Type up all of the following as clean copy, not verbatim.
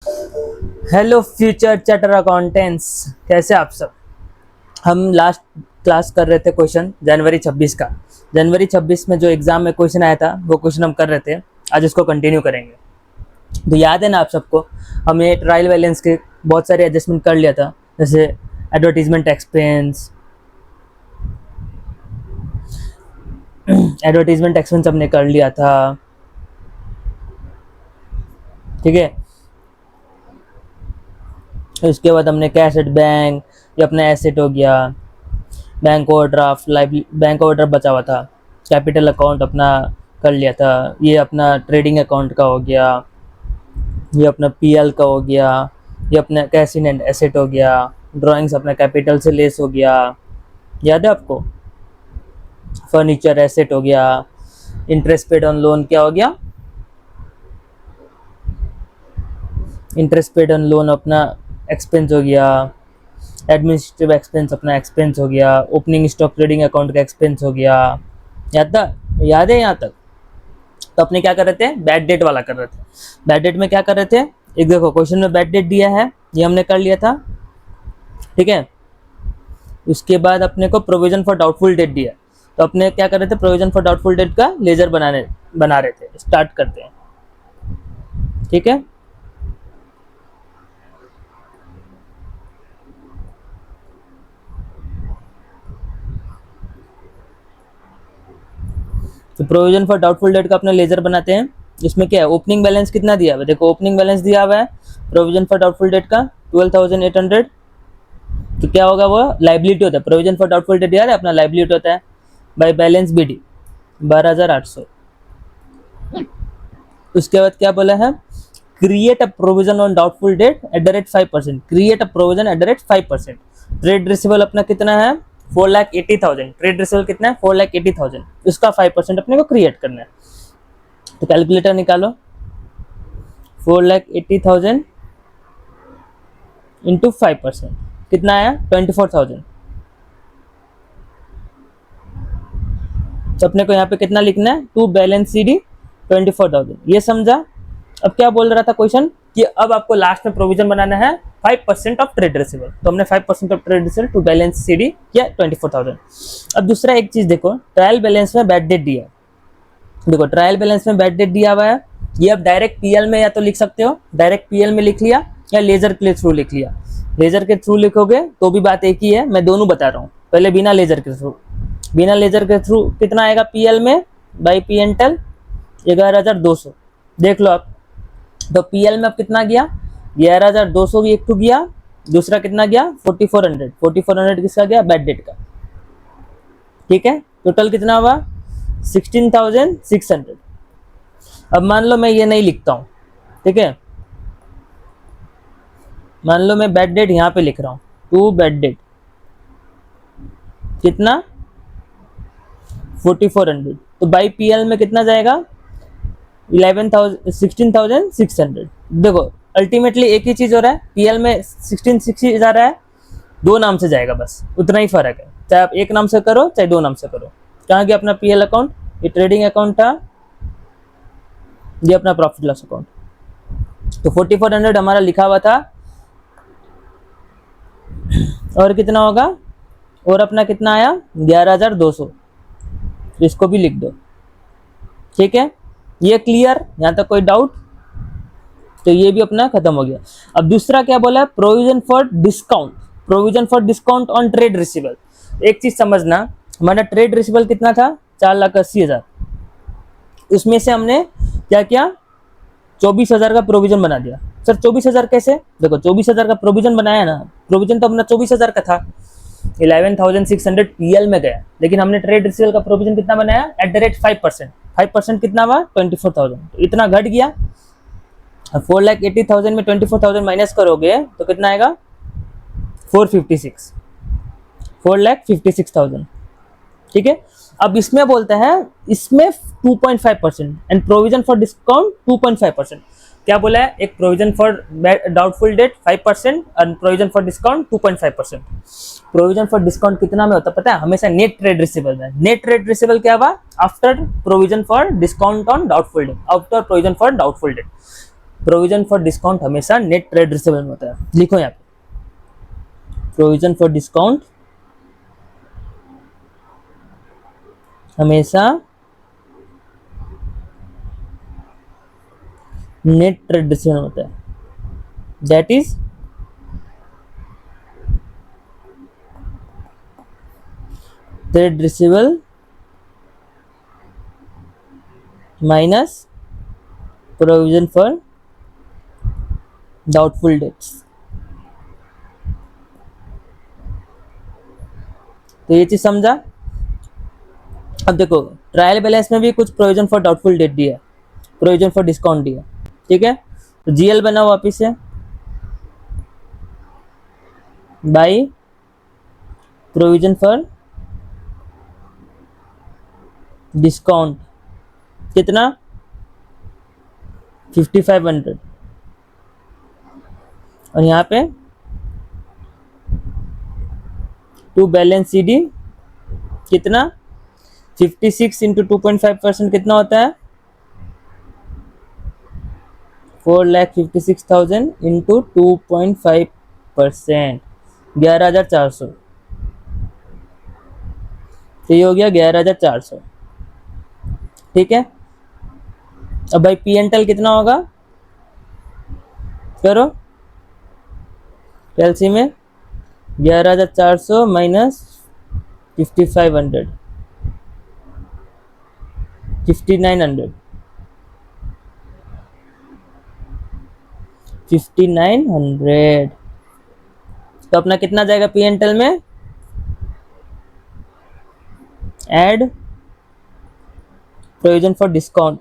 Hello future charter accountants, कैसे आप सब। हम लास्ट क्लास कर रहे थे क्वेश्चन जनवरी 26 का। जनवरी 26 में जो एग्ज़ाम में क्वेश्चन आया था वो क्वेश्चन हम कर रहे थे। आज उसको कंटिन्यू करेंगे। तो याद है ना आप सबको, हमने ट्रायल बैलेंस के बहुत सारे एडजस्टमेंट कर लिया था, जैसे एडवर्टीजमेंट एक्सपेंस हमने कर लिया था। ठीक है, उसके बाद हमने कैश एट बैंक, ये अपना एसेट हो गया। बैंक ओवरड्राफ्ट, बैंक ओवरड्राफ्ट बचा हुआ था। कैपिटल अकाउंट अपना कर लिया था। ये अपना ट्रेडिंग अकाउंट का हो गया। ये अपना पीएल का हो गया। ये अपना कैश इन एंड एसेट हो गया। ड्राइंग्स अपना कैपिटल से लेस हो गया, याद है आपको। फर्नीचर एसेट हो गया। इंटरेस्ट पेड ऑन लोन क्या हो गया, इंटरेस्ट पेड ऑन लोन अपना एक्सपेंस हो गया। एडमिनिस्ट्रेटिव एक्सपेंस अपना एक्सपेंस हो गया। ओपनिंग स्टॉक ट्रेडिंग अकाउंट का एक्सपेंस हो गया। याद था, याद है यहाँ तक। तो अपने क्या कर रहे थे, बैड डेट वाला कर रहे थे। बैड डेट में क्या कर रहे थे, एक देखो क्वेश्चन में बैड डेट दिया है, ये हमने कर लिया था। ठीक है, उसके बाद अपने को प्रोविजन फॉर डाउटफुल डेट दिया, तो अपने क्या कर रहे थे, प्रोविजन फॉर डाउटफुल डेट का लेजर बना रहे थे। स्टार्ट करते हैं। ठीक है, तो प्रोविजन फॉर डाउटफुल डेट का अपना लेजर बनाते हैं। इसमें क्या है, ओपनिंग बैलेंस कितना दिया हुआ है, देखो ओपनिंग बैलेंस दिया हुआ है प्रोविजन फॉर डाउटफुल डेट का 12,800। तो क्या होगा, वो लाइबिलिटी होता है। प्रोविजन फॉर डाउटफुल डेट यार अपना लाइबिलिटी होता है बाय बैलेंस बीडी 12,800। उसके बाद क्या बोला है, create a provision on doubtful debt eight the rate 5%। Create a provision eight the rate 5%। Trade receivable अपना कितना है, 4,80,000। ट्रेड रिसीवेबल कितना है, 4,80,000। उसका 5% अपने को क्रिएट करना है। तो कैलकुलेटर निकालो, 4,80,000 इंटू 5% कितना आया, 24,000। तो अपने को यहाँ पे कितना लिखना है, टू बैलेंस सी डी 24,000। ये समझा। अब क्या बोल रहा था क्वेश्चन, कि अब आपको लास्ट में प्रोविजन बनाना है 5% ऑफ ट्रेड रिसीवेबल। तो हमने 5% of trade receivable to balance C D किया 24,000। अब दूसरा एक चीज देखो, ट्रायल बैलेंस में बैड डेट दिया। देखो ट्रायल बैलेंस में बैड डेट दिया हुआ है, ये अब डायरेक्ट पीएल में या तो लिख सकते हो, डायरेक्ट पीएल में लिख लिया, या लेजर के थ्रू लिख लिया। लेजर के थ्रू लिखोगे तो भी बात एक ही है, मैं दोनों बता रहा हूँ। पहले बिना लेजर के थ्रू, बिना लेजर के थ्रू कितना आएगा पीएल में, बाई पी एन टेल 11,200। देख लो आप, तो पीएल में अब कितना गया, 11,200 एक तो गया, दूसरा कितना गया 4,400। 4,400 किसका गया, बैड डेट का। ठीक है, टोटल कितना हुआ 16,600। अब मान लो मैं ये नहीं लिखता हूँ, ठीक है, मान लो मैं बैड डेट यहाँ पे लिख रहा हूँ, टू बैड डेट कितना 4,400। तो बाई पीएल में कितना जाएगा 16,600। देखो अल्टीमेटली एक ही चीज हो रहा है, पीएल में 1660 जा रहा है, दो नाम से जाएगा, बस उतना ही फर्क है। चाहे आप एक नाम से करो चाहे दो नाम से करो। कहाँ गया अपना पीएल अकाउंट, ये ट्रेडिंग अकाउंट था, ये अपना प्रॉफिट लॉस अकाउंट। तो 4,400 हमारा लिखा हुआ था, और कितना होगा, और अपना कितना आया 11,200। इसको भी लिख दो। ठीक है, ये क्लियर, यहाँ तक कोई डाउट। तो ये भी अपना खत्म हो गया। अब दूसरा क्या बोला है, provision for discount. Provision for discount on trade receivable. एक चीज समझना, हमारा ट्रेड रिसीवेबल कितना था 4,80,000। उसमें से हमने क्या किया, 24,000 का प्रोविजन बना दिया। सर 24,000 कैसे, देखो 24,000 का प्रोविजन बनाया ना, प्रोविजन तो अपना 24,000 का था, 11,600 पीएल में गया, लेकिन हमने ट्रेड रिसीवेबल का प्रोविजन कितना बनाया, एट द रेट 5%। 5% कितना हुआ 24,000। तो इतना घट गया। 4,80,000 में 24,000 माइनस करोगे तो कितना आएगा 456, 4,56,000। ठीक है, अब इसमें बोलते हैं, इसमें 2.5% एंड प्रोविजन फॉर डिस्काउंट 2.5%। क्या बोला है, एक प्रोविजन फॉर डाउटफुल डेट 5% और provision for discount 2.5%। Provision for discount कितना में होता है पता है, हमेशा नेट ट्रेड रिसीवेबल में। नेट ट्रेड रिसीवेबल क्या हुआ, after provision for discount on doubtful debt, after provision for doubtful date. Provision for discount हमेशा नेट ट्रेड रिसीवेबल में होता है। लिखो यहाँ पे, प्रोविजन फॉर डिस्काउंट हमेशा नेट ट्रेड रिसीवेबल होता है, that is trade receivable minus provision for doubtful dates. तो ये चीज समझा। अब देखो ट्रायल बैलेंस में भी कुछ प्रोविजन फॉर डाउटफुल डेट दिया है, प्रोविजन फॉर डिस्काउंट दिया, ठीक है। तो जीएल बनाओ वापिस से, बाई प्रोविजन फॉर डिस्काउंट कितना 5500, और यहाँ पे टू बैलेंस सीडी कितना 56 इंटू 2.5% कितना होता है 4,56,000 इंटू 2.5%, 11,400। तो ये हो गया 11,400, ठीक है। अब भाई पी एन टेल कितना होगा, करो कैलसी में 11,400 माइनस 5,500, 5,900, 5,900। तो अपना कितना जाएगा पी एन टेल में, एड प्रोविजन फॉर डिस्काउंट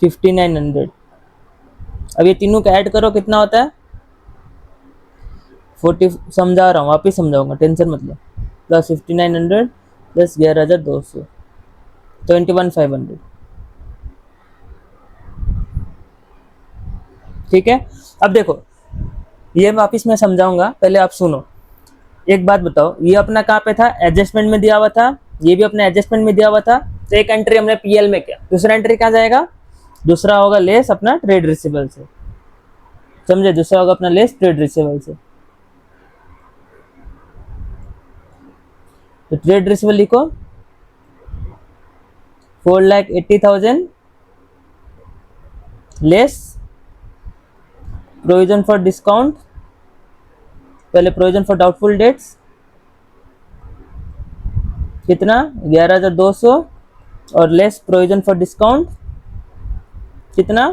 5,900। अब ये तीनों का ऐड करो कितना होता है 40, समझा रहा हूँ वापिस समझाऊंगा, टेंशन मत लो। प्लस 5,900 प्लस 11,200, 21,500, ठीक है। अब देखो ये वापिस मैं समझाऊंगा, पहले आप सुनो। एक बात बताओ, ये अपना कहाँ पे था, एडजस्टमेंट में दिया हुआ था, ये भी अपने एडजस्टमेंट में दिया हुआ था। तो एक एंट्री हमने पीएल में किया, दूसरा एंट्री कहाँ जाएगा, दूसरा होगा लेस अपना ट्रेड रिसीवेबल से, समझे, दूसरा होगा अपना लेस ट्रेड रिसीवेबल से। तो ट्रेड रिसीवेबल लिखो 4,80,000 लेस प्रोविजन फॉर डिस्काउंट, पहले प्रोविजन फॉर डाउटफुल डेट्स कितना 11,200, और लेस प्रोविजन फॉर डिस्काउंट कितना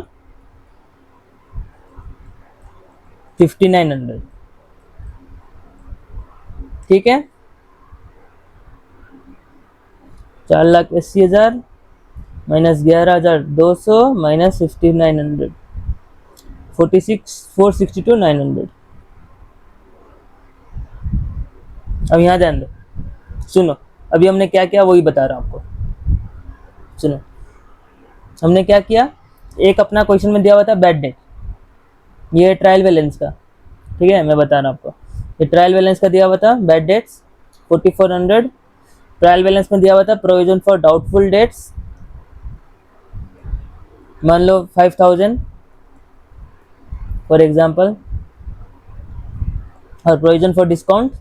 5,900, ठीक है। 4,80,000 माइनस 11,200 माइनस 5,900, 462,900। अब यहाँ ध्यान दो, सुनो, अभी हमने क्या किया वही बता रहा हूँ आपको। सुनो हमने क्या किया, एक अपना क्वेश्चन में दिया हुआ था बैड डेट, ये ट्रायल बैलेंस का, ठीक है, मैं बता रहा हूँ आपको। ये ट्रायल बैलेंस का दिया हुआ था बैड डेट्स 4,400, ट्रायल बैलेंस में दिया हुआ था प्रोविजन फॉर डाउटफुल डेट्स मान लो 5,000 फॉर एग्जाम्पल, और प्रोविजन फॉर डिस्काउंट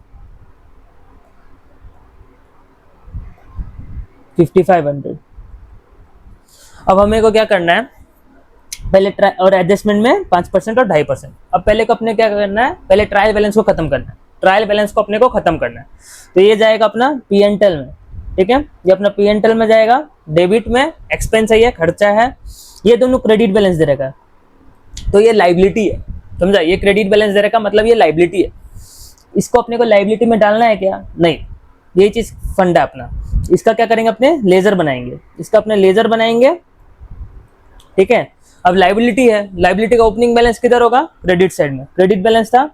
5,500। अब हमें को क्या करना है, पहले और एडजस्टमेंट में 5% और 2.5%। अब पहले को अपने क्या करना है, पहले ट्रायल बैलेंस को खत्म करना है, ट्रायल बैलेंस को अपने को खत्म करना है। तो ये जाएगा अपना पी एन टेल में, ठीक है, ये अपना पी एन टेल में जाएगा, डेबिट में एक्सपेंस है, ये खर्चा है, ये दोनों क्रेडिट बैलेंस दे रखा है, तो ये लाइबिलिटी है, समझा। ये क्रेडिट बैलेंस दे रखा मतलब ये लाइबिलिटी है, इसको अपने को लाइबिलिटी में डालना है क्या, नहीं, ये चीज फंड है अपना। इसका क्या करेंगे, अपने लेजर बनाएंगे, इसका अपने लेजर बनाएंगे, ठीक है। अब लाइबिलिटी है, लाइबिलिटी का ओपनिंग बैलेंस किधर होगा, क्रेडिट साइड में, क्रेडिट बैलेंस था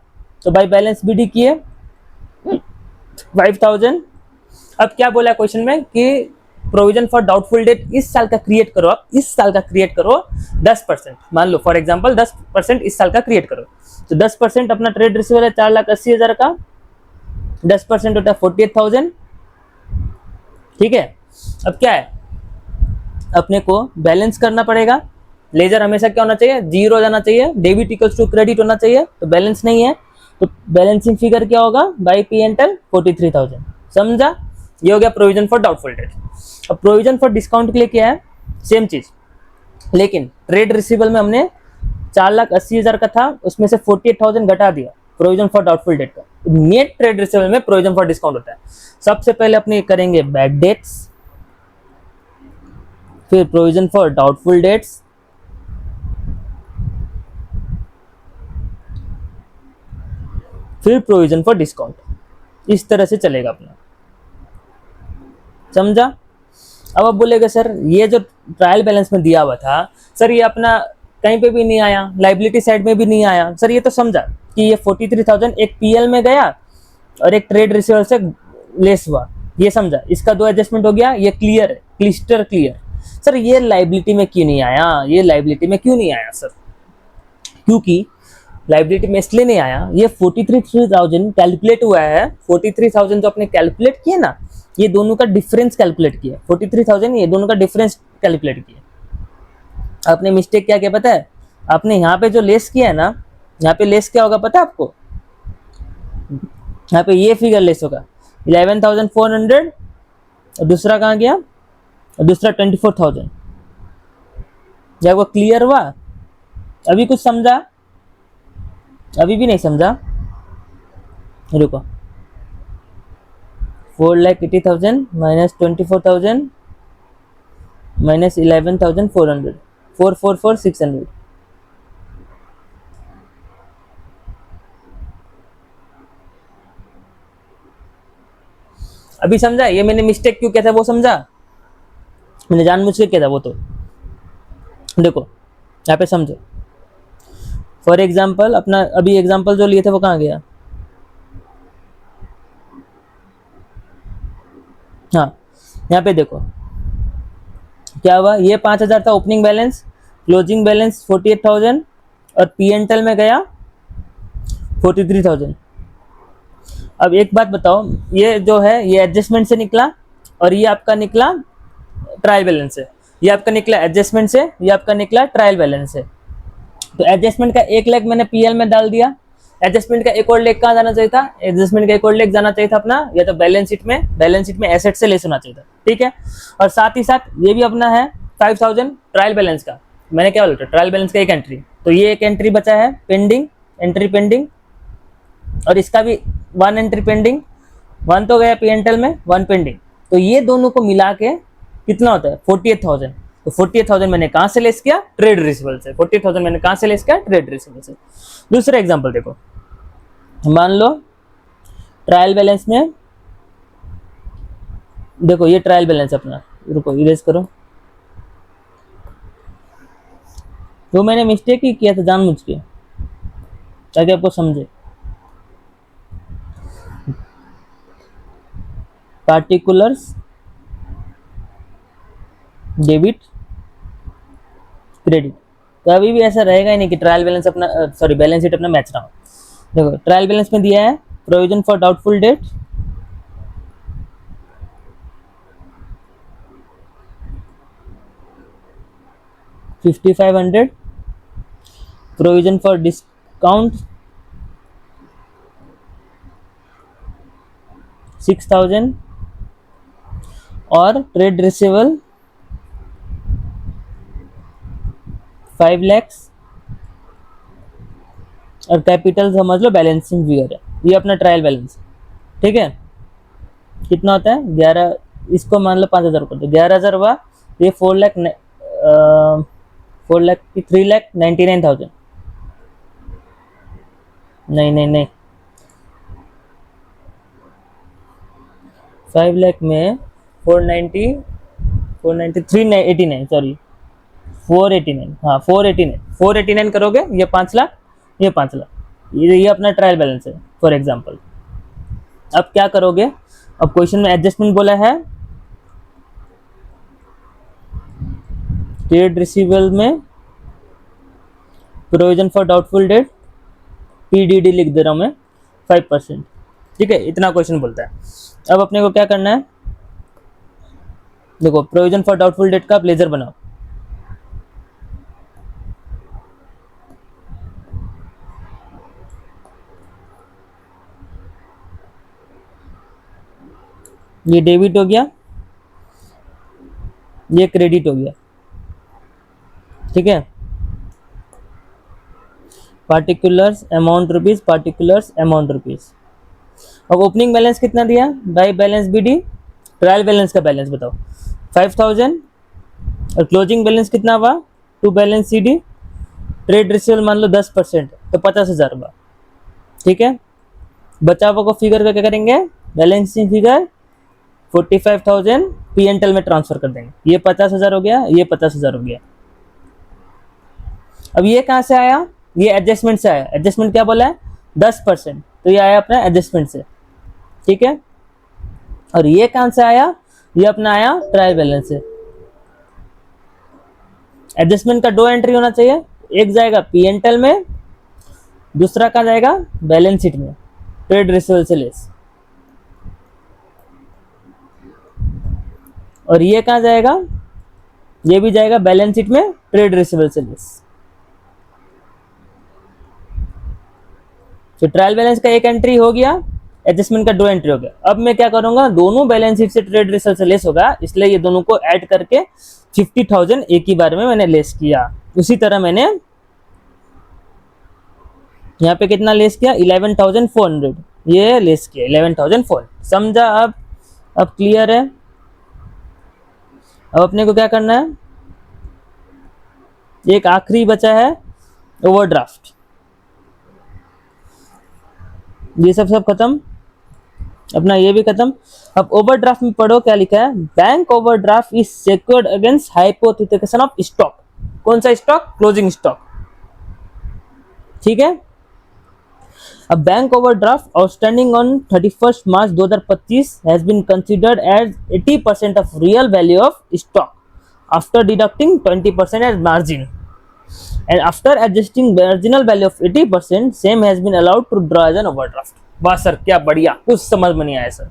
तो बाय बैलेंस बीडी किए 5,000। अब क्या बोला क्वेश्चन में कि प्रोविजन फॉर डाउटफुल डेट इस साल का क्रिएट करो, आप इस साल का क्रिएट करो 10%, मान लो फॉर एग्जांपल 10% इस साल का क्रिएट करो। तो 10% अपना ट्रेड रिसीवेबल है 4,80,000 का, 10% होता है 48,000, ठीक है। अब क्या है अपने को बैलेंस करना पड़ेगा। लेजर हमेशा क्या होना चाहिए, जीरो जाना चाहिए, डेबिट इक्वल्स टू क्रेडिट होना चाहिए, तो बैलेंस नहीं है, तो बैलेंसिंग फिगर क्या होगा, बाई पी एंड एल 43,000। समझा, ये हो गया प्रोविजन फॉर डाउटफुल डेट। अब प्रोविजन फॉर डिस्काउंट के लिए क्या है, सेम चीज, लेकिन ट्रेड रिसीवेबल में हमने 4,80,000 का था, उसमें से 48,000 घटा दिया प्रोविजन फॉर डाउटफुल डेट का। नेट ट्रेड रिसीवेबल में प्रोविजन फॉर डिस्काउंट होता है। सबसे पहले अपने करेंगे बैड डेट्स, फिर प्रोविजन फॉर डाउटफुल डेट्स, फिर प्रोविजन फॉर डिस्काउंट। इस तरह से चलेगा अपना। समझा। अब आप बोलेगा सर ये जो ट्रायल बैलेंस में दिया हुआ था सर, ये अपना कहीं पे भी नहीं आया, लाइबिलिटी साइड में भी नहीं आया। सर ये तो समझा कि ये 43,000 एक पीएल में गया और एक ट्रेड रिसीवेबल से लेस हुआ, ये समझा। इसका 2 एडजस्टमेंट हो गया, ये क्लियर है, क्लिस्टर क्लियर। सर ये लाइबिलिटी में क्यों नहीं आया, ये लाइबिलिटी में क्यों नहीं आया सर, क्योंकि लाइबिलिटी में इसलिए नहीं आया, ये 43,000 कैलकुलेट हुआ है। 43,000 जो आपने कैलकुलेट किया ना, ये दोनों का डिफरेंस कैलकुलेट किया। 43,000 ये दोनों का डिफरेंस कैलकुलेट किया। आपने मिस्टेक क्या किया पता है, आपने यहाँ पे जो लेस किया है ना, यहाँ पे लेस क्या होगा पता है आपको, यहाँ पे ये फिगर लेस होगा 11,400, और दूसरा कहाँ गया, और दूसरा 24,000। जब वो क्लियर हुआ, अभी कुछ समझा, अभी भी नहीं समझा, रुको। 4,80,000 माइनस 24,000 माइनस 11,400, 444,600। अभी समझा ये मैंने मिस्टेक क्यों किया था, वो समझा, मैंने जानबूझ के किया था वो। तो देखो यहाँ पे समझो, फॉर एग्जाम्पल अपना अभी एग्जाम्पल जो लिए थे वो कहाँ गया, हाँ यहाँ पे देखो क्या हुआ, ये 5,000 था ओपनिंग बैलेंस, क्लोजिंग बैलेंस 48,000, और पीएनएल में गया 43,000। अब एक बात बताओ, ये जो है ये एडजस्टमेंट से निकला, और ये आपका निकला ट्रायल बैलेंस से। ये आपका निकला एडजस्टमेंट से, ये आपका निकला ट्रायल बैलेंस से। तो एडजस्टमेंट का एक लेग मैंने पीएल में डाल दिया, एडजस्टमेंट का एक और लेग कहाँ जाना चाहिए था, एडजस्टमेंट का एक और लेग जाना चाहिए था अपना या तो बैलेंस शीट में, बैलेंस शीट में एसेट से लेस होना चाहिए था, ठीक है। और साथ ही साथ ये भी अपना है 5,000 ट्रायल बैलेंस का, मैंने क्या बोला था, ट्रायल बैलेंस का एक एंट्री, तो ये एक एंट्री बचा है पेंडिंग, एंट्री पेंडिंग, और इसका भी 1 एंट्री पेंडिंग, 1 तो गया पीएनएल में, 1 पेंडिंग। तो ये दोनों को मिला के कितना होता है 48,000। तो 48,000 मैंने कहाँ से लेस किया, ट्रेड रिसीवेबल से। 48,000 मैंने कहाँ से लेस किया, ट्रेड रिसीवेबल से। दूसरा एग्जांपल देखो, मान लो ट्रायल बैलेंस में, देखो ये ट्रायल बैलेंस अपना, रुको इरेज करो, तो मैंने मिस्टेक ही किया था जानबूझ के, ताकि आपको समझे। पार्टिकुलर्स डेबिट क्रेडिट, तो अभी भी ऐसा रहेगा ही नहीं कि ट्रायल बैलेंस अपना सॉरी बैलेंस शीट अपना मैच ना हो। देखो ट्रायल बैलेंस में दिया है provision for doubtful date, $5,500, provision for discount 6,000, और ट्रेड रिसीवेबल 5 lakhs, और कैपिटल समझ लो बैलेंसिंग फिगर है, ये अपना ट्रायल बैलेंस, ठीक है। कितना होता है 11, इसको मान लो 5,000 कर दो, 11,000 हुआ, ये 3,99,000, नहीं 5 लाख में 389 सॉरी 489, हाँ 489 करोगे, ये 5 लाख, ये 5 लाख, ये अपना ट्रायल बैलेंस है फॉर एग्जांपल। अब क्या करोगे, अब क्वेश्चन में एडजस्टमेंट बोला है, ट्रेड रिसीवेबल में provision for doubtful date PDD लिख दे रहा हूं मैं 5%, ठीक है, इतना क्वेश्चन बोलता है। अब अपने को क्या करना है, देखो प्रोविजन फॉर डाउटफुल डेट का आप लेजर बनाओ। ये डेबिट हो गया, ये क्रेडिट हो गया, ठीक है। Particulars amount rupees, particulars amount rupees. अब ओपनिंग बैलेंस कितना दिया, by balance BD, trial balance का बैलेंस बताओ 5000, और क्लोजिंग बैलेंस कितना हुआ, to balance CD, trade receivable मान लो 10% तो 50,000 हुआ, ठीक है। बचा हुआ को फिगर का क्या करेंगे, बैलेंसिंग फिगर 45,000 पीएनएल में ट्रांसफर कर देंगे। ये 50,000 हो गया, ये 50,000 हो गया। अब ये कहाँ से आया, ये एडजस्टमेंट से आया। एडजस्टमेंट क्या बोला है, 10%, तो ये आया अपना एडजस्टमेंट से, ठीक है। और ये कहाँ से आया, ये अपना आया ट्रायल बैलेंस से। एडजस्टमेंट का दो एंट्री होना चाहिए, एक जाएगा पीएनएल में, दूसरा कहाँ जाएगा, बैलेंस शीट में, ट्रेड रिसीवेबल से लेस। और ये कहाँ जाएगा, ये भी जाएगा बैलेंस शीट में, ट्रेड रिसीवेबल से लेस। तो ट्रायल बैलेंस का एक एंट्री हो गया, एडजस्टमेंट का दो एंट्री हो गया। अब मैं क्या करूंगा, दोनों बैलेंस शीट से ट्रेड रिसीवेबल से लेस होगा, इसलिए ये दोनों को ऐड करके 50,000 एक ही बार में मैंने लेस किया। उसी तरह मैंने यहाँ पे कितना लेस किया, 11,400, ये लेस किया 11,400। समझा? अब क्लियर है। अब अपने को क्या करना है, एक आखिरी बचा है ओवरड्राफ्ट। ये सब खत्म, अपना ये भी खत्म। अब ओवरड्राफ्ट में पढ़ो क्या लिखा है, bank overdraft is secured against hypothetical of stock. कौन सा स्टॉक, क्लोजिंग स्टॉक, ठीक है। अब bank overdraft outstanding on 31 March 2025 has been considered as 80% of real value of stock after deducting 20% as margin, and after adjusting marginal value of 80% same has been allowed to draw as an overdraft। वाह sir क्या बढ़िया, कुछ समझ में नहीं आया sir,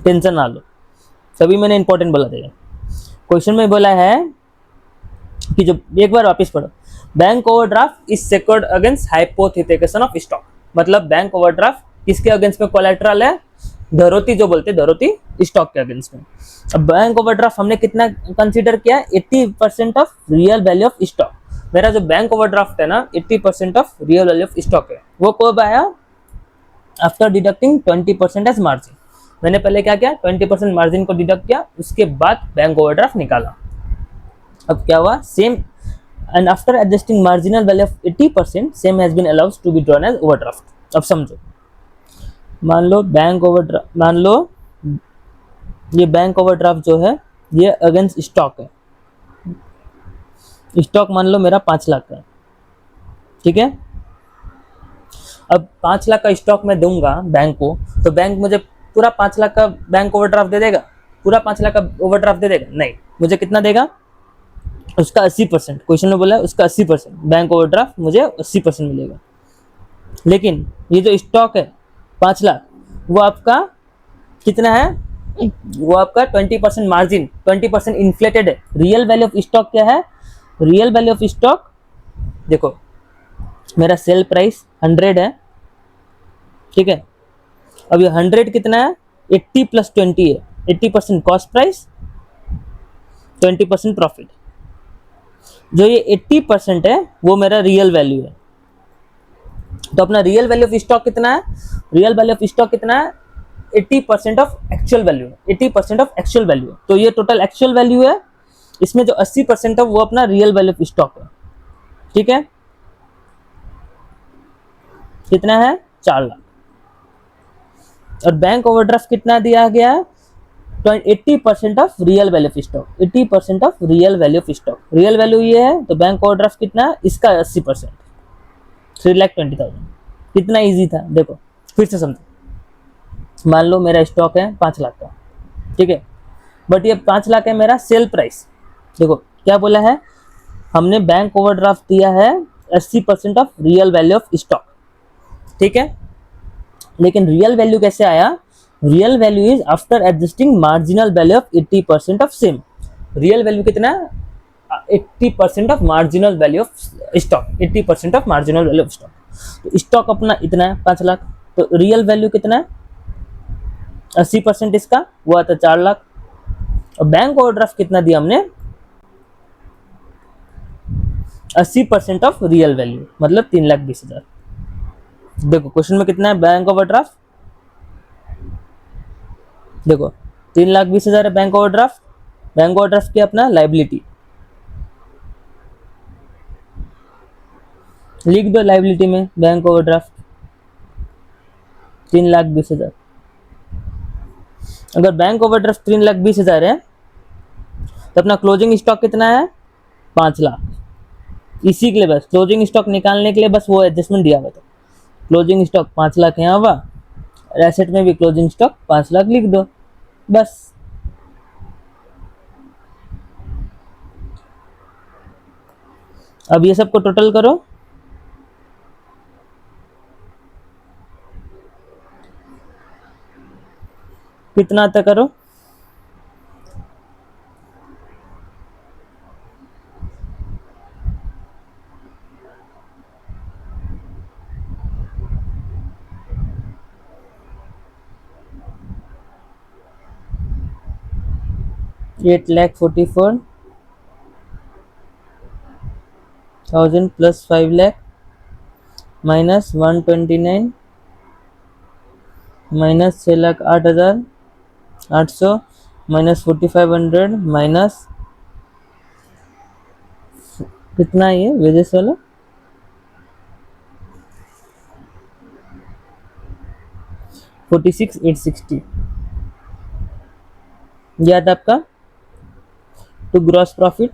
tension ना लो, सभी मैंने इंपॉर्टेंट बोला था। क्वेश्चन में बोला है कि जो, एक बार वापस पढ़ो, bank overdraft is secured against hypothetical of stock. मतलब बैंक ओवरड्राफ्ट किसके अगेंस्ट में कोलैटरल है, धरोती जो बोलते, धरोती स्टॉक के अगेंस्ट में। अब बैंक ओवरड्राफ्ट हमने कितना कंसीडर किया, 80% of real value of stock. मेरा जो बैंक ओवरड्राफ्ट है ना 80% of real value of stock है, वो कब आया, आफ्टर डिडक्टिंग 20% एज मार्जिन। मैंने पहले क्या किया, 20% मार्जिन को डिडक्ट किया, उसके बाद बैंक ओवरड्राफ्ट निकाला। अब क्या हुआ, same and after adjusting marginal value of 80% same has been allowed to be drawn as overdraft. अब समझो, मान लो बैंक ओवरड्राफ्ट, मान लो ये बैंक ओवरड्राफ्ट जो है ये अगेंस्ट स्टॉक है। स्टॉक मान लो मेरा 5 लाख का है, ठीक है। अब 5 लाख का स्टॉक मैं दूंगा बैंक को, तो बैंक मुझे पूरा 5 लाख का बैंक ओवरड्राफ्ट दे देगा, पूरा 5 लाख का ओवरड्राफ्ट दे देगा, नहीं, मुझे कितना देगा, उसका 80%। क्वेश्चन में बोला है उसका 80%, बैंक ओवरड्राफ्ट मुझे 80% मिलेगा। लेकिन ये जो स्टॉक है 5 लाख, वो आपका कितना है, वो आपका 20% मार्जिन, 20% इन्फ्लेटेड है। रियल वैल्यू ऑफ स्टॉक क्या है, रियल वैल्यू ऑफ स्टॉक देखो, मेरा सेल प्राइस 100 है, ठीक है। अब ये 100 कितना है, 80 + 20 है, 80% कॉस्ट प्राइस, 20% प्रॉफिट। जो ये 80% है वो मेरा रियल वैल्यू है। तो अपना रियल वैल्यू ऑफ स्टॉक कितना है, रियल वैल्यू ऑफ स्टॉक कितना है, 80% ऑफ एक्चुअल वैल्यू है, 80% ऑफ एक्चुअल वैल्यू है। तो ये टोटल एक्चुअल वैल्यू है, इसमें जो 80% है वो अपना रियल वैल्यू ऑफ स्टॉक है, ठीक है। कितना है, 4 लाख। और बैंक ओवरड्राफ्ट कितना दिया गया है, 80% of real value of stock, 80% of real value of stock. Real value ये है, तो बैंक ओवरड्राफ्ट कितना है, इसका 80%, 3,20,000। कितना इजी था, देखो फिर से समझो। मान लो मेरा स्टॉक है 5 लाख का, ठीक है, बट ये 5 लाख है मेरा सेल प्राइस। देखो क्या बोला है, हमने बैंक ओवरड्राफ्ट दिया है 80% of real value of stock, ठीक है। लेकिन रियल वैल्यू कैसे आया, real value is after adjusting marginal value of 80% of same. Real value कितना है? 80% of marginal value of stock, 80% of marginal value of stock. तो स्टॉक अपना इतना है 5 लाख, तो रियल वैल्यू कितना है? 80% इसका, वो आता है 4 लाख। और बैंक ओवरड्राफ्ट कितना दिया हमने? 80% ऑफ रियल वैल्यू, मतलब 3,20,000। देखो क्वेश्चन में कितना है बैंक ओवरड्राफ्ट, देखो 3,20,000 है बैंक ओवरड्राफ्ट। बैंक ओवरड्राफ्ट की अपना लाइबिलिटी, लिख दो लाइबिलिटी में बैंक ओवरड्राफ्ट 3,20,000। अगर बैंक ओवरड्राफ्ट 3,20,000 है तो अपना क्लोजिंग स्टॉक कितना है? 5 लाख। इसी के लिए बस क्लोजिंग स्टॉक निकालने के लिए बस वो एडजस्टमेंट दिया हुआ था। क्लोजिंग स्टॉक 5 लाख यहाँ हुआ, और एसेट में भी क्लोजिंग स्टॉक 5 लाख लिख दो बस। अब ये सबको टोटल करो, कितना आता करो? $8,44,000 plus 5 lakh minus 129 minus 6,08,800 minus 4,500 minus कितना है ये वेजेस वाला? 46,860 याद आपका। तो ग्रॉस प्रॉफिट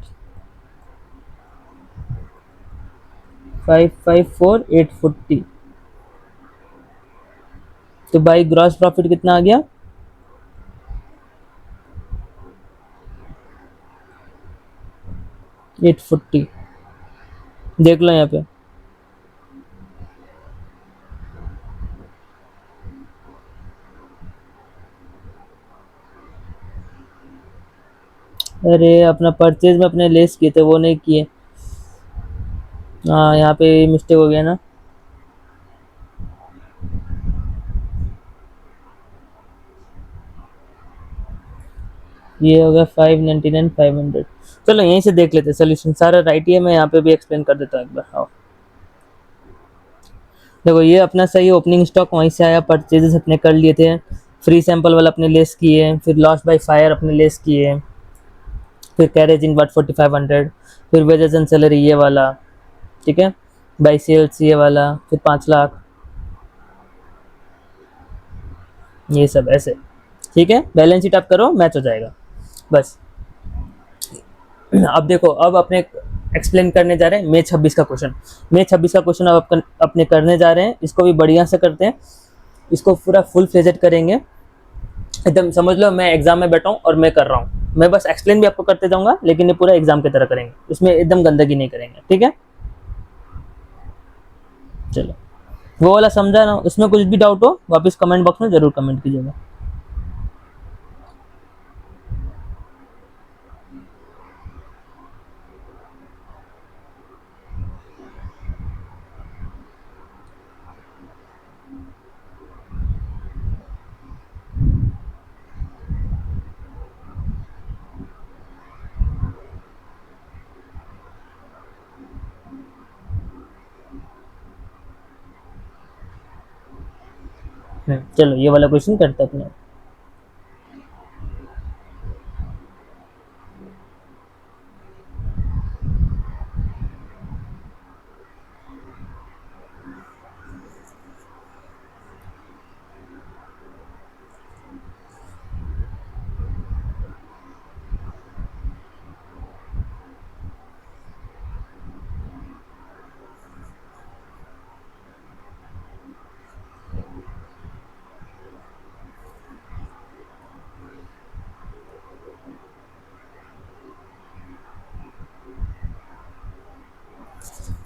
554,840। तो भाई ग्रॉस प्रॉफिट कितना आ गया? 840। देख लो यहाँ पे, अरे अपना परचेज में अपने लेस किए थे वो नहीं किए। हाँ यहाँ पे मिस्टेक हो गया ना। ये हो गया 599,500। चलो यहीं से देख लेते, सोल्यूशन सारा राइट ही है, मैं यहाँ पे भी एक्सप्लेन कर देता हूँ एक बार। आओ देखो ये अपना सही ओपनिंग स्टॉक वहीं से आया, परचेजेस अपने कर लिए थे, फ्री सैंपल वाला अपने लेस किए, फिर लॉस बाय फायर अपने लेस किए, फिर कैरेज इन वर्थ 4,500, फिर वेजेस एंड सैलरी ये वाला, ठीक है, बाई सेल्स ये वाला, फिर 5 लाख, ये सब ऐसे, ठीक है। बैलेंस शीट आप करो, मैच हो जाएगा बस। अब देखो, अब अपने एक्सप्लेन करने जा रहे हैं मई 26 का क्वेश्चन। मई 26 का क्वेश्चन अब अपने करने जा रहे हैं, इसको भी बढ़िया से करते हैं, इसको पूरा फुल फ्लेजेड करेंगे, एकदम समझ लो मैं एग्जाम में बैठा हूँ और मैं कर रहा हूँ। मैं बस एक्सप्लेन भी आपको करते जाऊंगा, लेकिन ये पूरा एग्जाम की तरह करेंगे, उसमें एकदम गंदगी नहीं करेंगे, ठीक है। चलो वो वाला समझा ना, उसमें कुछ भी डाउट हो वापस कमेंट बॉक्स में जरूर कमेंट कीजिएगा। चलो ये वाला क्वेश्चन करते अपने।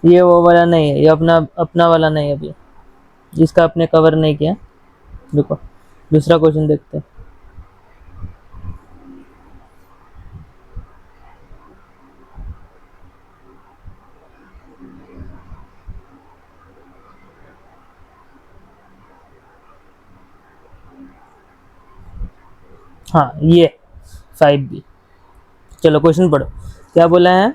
ये वो वाला नहीं है, ये अपना अपना वाला नहीं है अभी, जिसका आपने कवर नहीं किया। देखो दूसरा क्वेश्चन देखते हैं। हाँ ये 5B। चलो क्वेश्चन पढ़ो, क्या बोला है।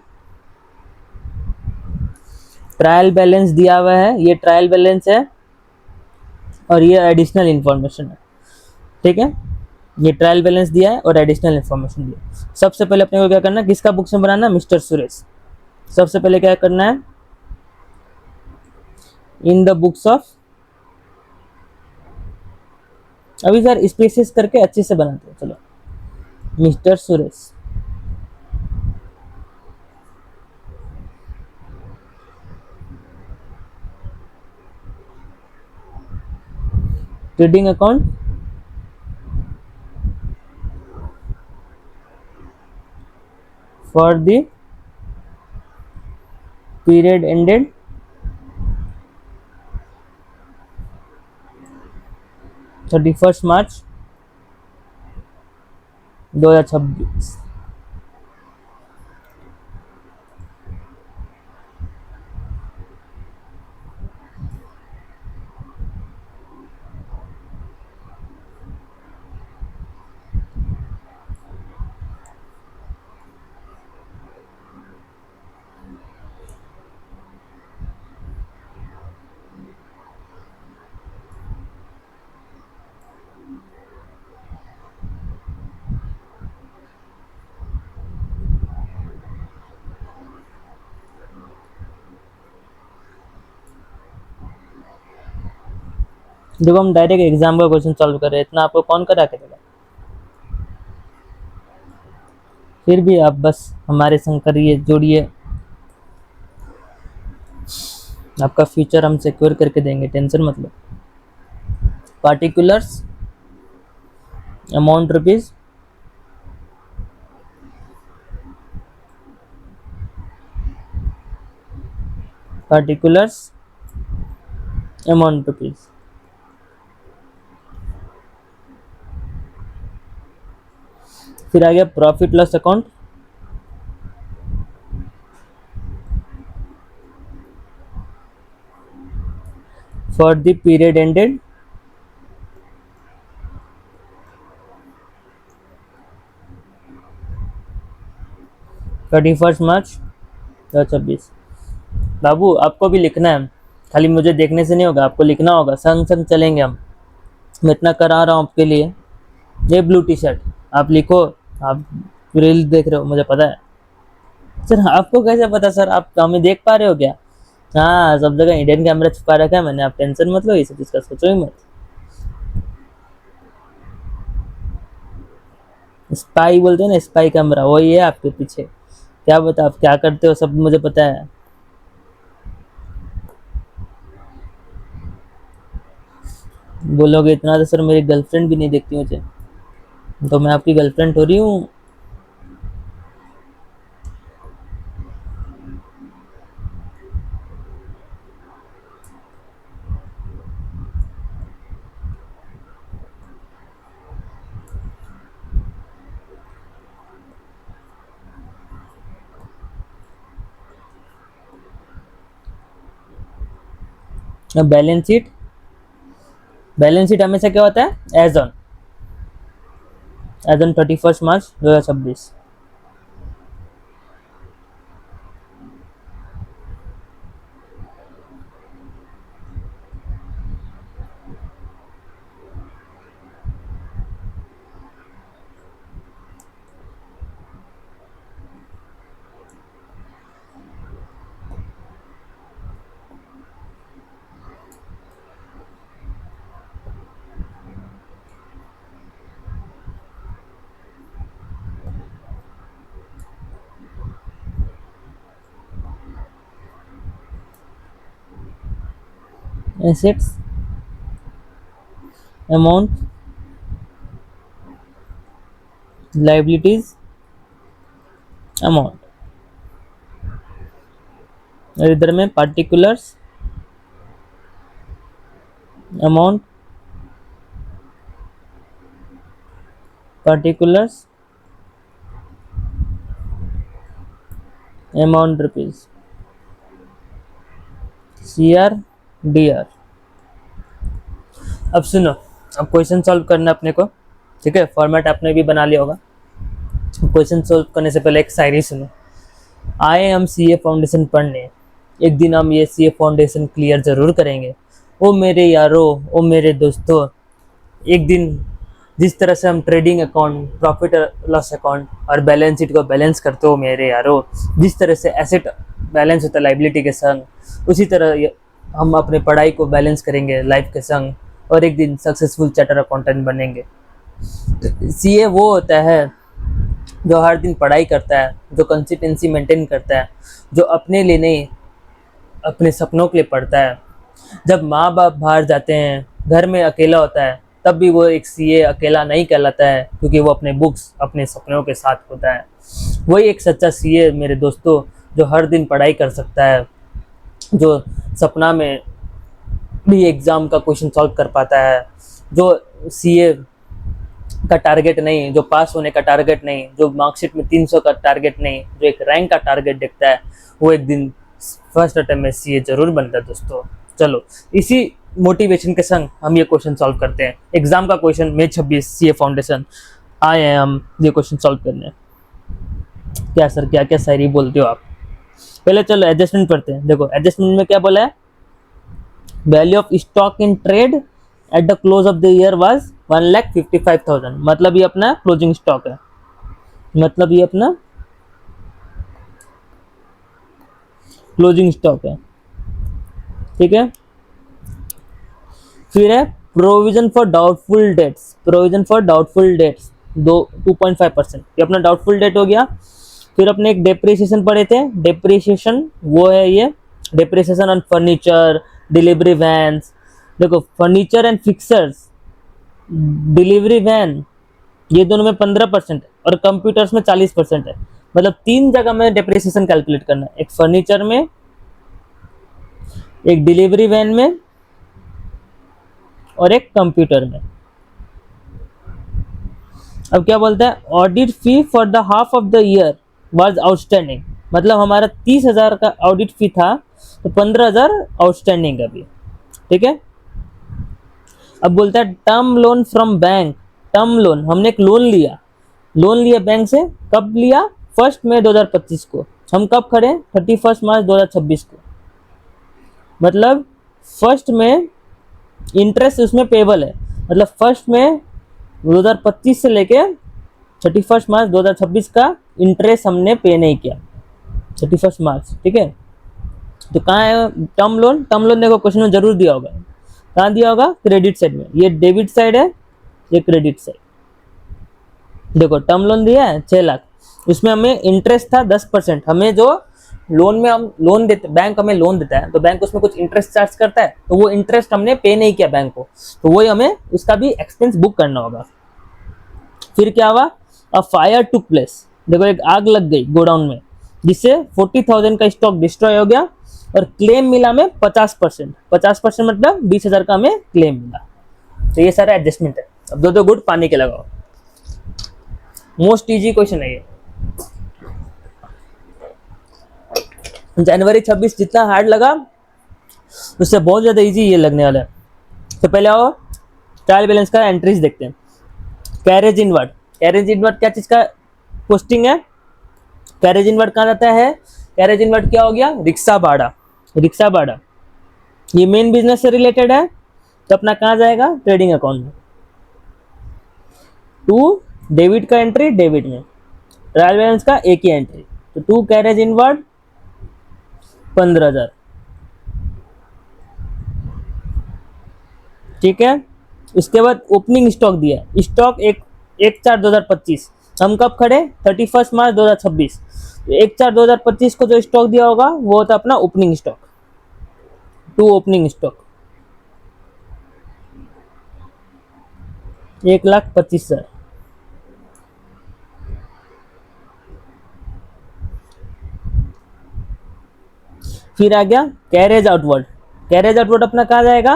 ट्रायल बैलेंस दिया हुआ है, ये ट्रायल बैलेंस है और ये एडिशनल इंफॉर्मेशन है, ठीक है। ये ट्रायल बैलेंस दिया है और एडिशनल इंफॉर्मेशन दिया है। सबसे पहले अपने को क्या करना है, किसका बुक्स में बनाना है, मिस्टर सुरेश। सबसे पहले क्या करना है, इन द बुक्स ऑफ, अभी सर स्पेसिस करके अच्छे से बनाते हैं, चलो mister Suresh. Trading account for the period ended 31 March 2026। देखो हम डायरेक्ट एग्जाम का क्वेश्चन सॉल्व कर रहे हैं, इतना आपको कौन करा के देगा। फिर भी आप बस हमारे संग करिए, जोड़िए, आपका फ्यूचर हम सिक्योर करके देंगे, टेंशन मत लो। Particulars amount rupees, particulars amount rupees. फिर आ गया profit loss account, for the period ended 31 March 2026। बाबू आपको भी लिखना है, खाली मुझे देखने से नहीं होगा, आपको लिखना होगा, संग संग चलेंगे हम। मैं इतना करा रहा हूँ आपके लिए। ये ब्लू टी शर्ट आप लिखो, आप रील देख रहे हो मुझे पता है। सर आपको कैसे पता सर, आप हमें देख पा रहे हो क्या। हाँ सब जगह इंडियन कैमरा छुपा रखा है मैंने, आप टेंशन मत लो, ये सब चीज़ का सोचो ही मत। स्पाई बोलते हैं ना, स्पाई कैमरा वही है आपके पीछे। क्या बता आप क्या करते हो, सब मुझे पता है। बोलोगे इतना तो सर मेरी गर्लफ्रेंड भी नहीं देखती मुझे, तो मैं आपकी गर्लफ्रेंड हो रही हूँ। बैलेंस शीट, बैलेंस शीट हमेशा क्या होता है, as on 31 March 2026। Assets amount, liabilities amount, और इधर में particulars amount, particulars amount rupees CR DR। अब सुनो, अब क्वेश्चन सॉल्व करना अपने को, ठीक है। फॉर्मेट आपने भी बना लिया होगा। क्वेश्चन सॉल्व करने से पहले एक शायरी सुनो। आए हम सीए फाउंडेशन पढ़ने, एक दिन हम ये सीए फाउंडेशन क्लियर ज़रूर करेंगे। ओ मेरे यारों, ओ मेरे दोस्तों, एक दिन जिस तरह से हम trading account, profit loss account और बैलेंस शीट को बैलेंस करते हो मेरे यारों, जिस तरह से एसेट बैलेंस होता है लाइबिलिटी के संग, उसी तरह हम अपने पढ़ाई को बैलेंस करेंगे लाइफ के संग, और एक दिन सक्सेसफुल चार्टर अकाउंटेंट बनेंगे। सीए वो होता है जो हर दिन पढ़ाई करता है, जो कंसिस्टेंसी मेंटेन करता है, जो अपने लिए नहीं अपने सपनों के लिए पढ़ता है। जब माँ बाप बाहर जाते हैं, घर में अकेला होता है, तब भी वो एक सीए अकेला नहीं कहलाता है, क्योंकि वो अपने बुक्स, अपने सपनों के साथ होता है। वही एक सच्चा सीए मेरे दोस्तों, जो हर दिन पढ़ाई कर सकता है, जो सपना में भी एग्ज़ाम का क्वेश्चन सॉल्व कर पाता है, जो सीए का टारगेट नहीं, जो पास होने का टारगेट नहीं, जो मार्कशीट में 300 का टारगेट नहीं, जो एक रैंक का टारगेट देखता है, वो एक दिन फर्स्ट अटेम्प्ट में सीए जरूर बनता है दोस्तों। चलो, इसी मोटिवेशन के संग हम ये क्वेश्चन सॉल्व करते हैं। एग्जाम का क्वेश्चन मई 26 सीए फाउंडेशन आए हैं हम ये क्वेश्चन सॉल्व करने। क्या सर, क्या क्या शायरी बोलते हो आप। पहले चलो एडजस्टमेंट पढ़ते हैं। देखो एडजस्टमेंट में क्या बोला है, value of stock in trade at the close of the year was 1,55,000। मतलब ये अपना क्लोजिंग स्टॉक है, मतलब ये अपना क्लोजिंग स्टॉक है, ठीक है। फिर है provision for doubtful dates, provision for doubtful dates 2.5%, ये अपना डाउटफुल डेट हो गया। फिर अपने एक डेप्रिसिएशन पढ़े थे, डेप्रिसिएशन वो है ये depreciation on furniture, delivery vans. देखो furniture and fixtures, delivery van, ये दोनों में 15% है और कंप्यूटर्स में 40% है। मतलब 3 जगह में डेप्रिसिएशन कैलकुलेट करना है, एक फर्नीचर में, एक डिलीवरी वैन में और एक कंप्यूटर में। अब क्या बोलता है, audit fee for the half of the year was outstanding. मतलब हमारा 30,000 का ऑडिट फी था, तो 15,000 आउटस्टैंडिंग अभी, ठीक है। अब बोलता है term loan from bank, term loan, हमने एक लोन लिया बैंक से। कब लिया, 1 मई 2025 को। हम कब खड़े, 31 मार्च 2026 को। मतलब 1 में इंटरेस्ट उसमें पेबल है, मतलब 1 में 2025 से लेके 31 मार्च 2026 का इंटरेस्ट हमने पे नहीं किया, 31 मार्च, ठीक है। तो कहाँ है टर्म लोन, टर्म लोन देखो क्वेश्चन में जरूर दिया होगा, कहाँ दिया होगा, क्रेडिट साइड में। ये डेबिट साइड है, ये क्रेडिट साइड। देखो टर्म लोन दिया है 6 लाख, उसमें हमें इंटरेस्ट था 10%। हमें जो लोन में हम लोन देते, बैंक हमें लोन देता है, तो बैंक उसमें कुछ इंटरेस्ट चार्ज करता है, तो वो इंटरेस्ट हमने पे नहीं किया बैंक को, तो वही हमें उसका भी एक्सपेंस बुक करना होगा। फिर क्या हुआ, अ फायर टुक प्लेस, देखो एक आग लग गई गोडाउन में, जिससे 40,000 का स्टॉक डिस्ट्रॉय हो गया और क्लेम मिला हमें 50%, 50% मतलब 20,000 का हमें क्लेम मिला। तो ये सारा एडजस्टमेंट है। अब दो गुड पानी के लगाओ, मोस्ट इजी क्वेश्चन है ये। जनवरी 26 जितना हार्ड लगा उससे बहुत ज्यादा इजी ये लगने वाला है। तो पहले आओ ट्रायल बैलेंस का एंट्रीज देखते हैं। कैरेज इनवर्ड, कैरेज इनवर्ड क्या चीज का पोस्टिंग है, कैरेज इनवर्ड कहाँ जाता है, कैरेज इनवर्ड क्या हो गया, रिक्शा भाड़ा, रिक्शा भाड़ा। ये मेन बिजनेस से रिलेटेड है, तो अपना कहाँ जाएगा, ट्रेडिंग अकाउंट में। 2 डेबिट का एंट्री डेबिट में, ट्रायल बैलेंस का एक ही एंट्री, तो 2 कैरेज इनवर्ड 15,000, ठीक है। उसके बाद ओपनिंग स्टॉक दिया, स्टॉक 1/4/2025, हम कब खड़े, 31 मार्च 2026। तो 1/4/2025 को जो स्टॉक दिया होगा वो होता अपना ओपनिंग स्टॉक, 2 ओपनिंग स्टॉक 1,25,000। फिर आ गया कैरेज आउटवर्ड, कैरेज आउटवर्ड अपना कहाँ जाएगा,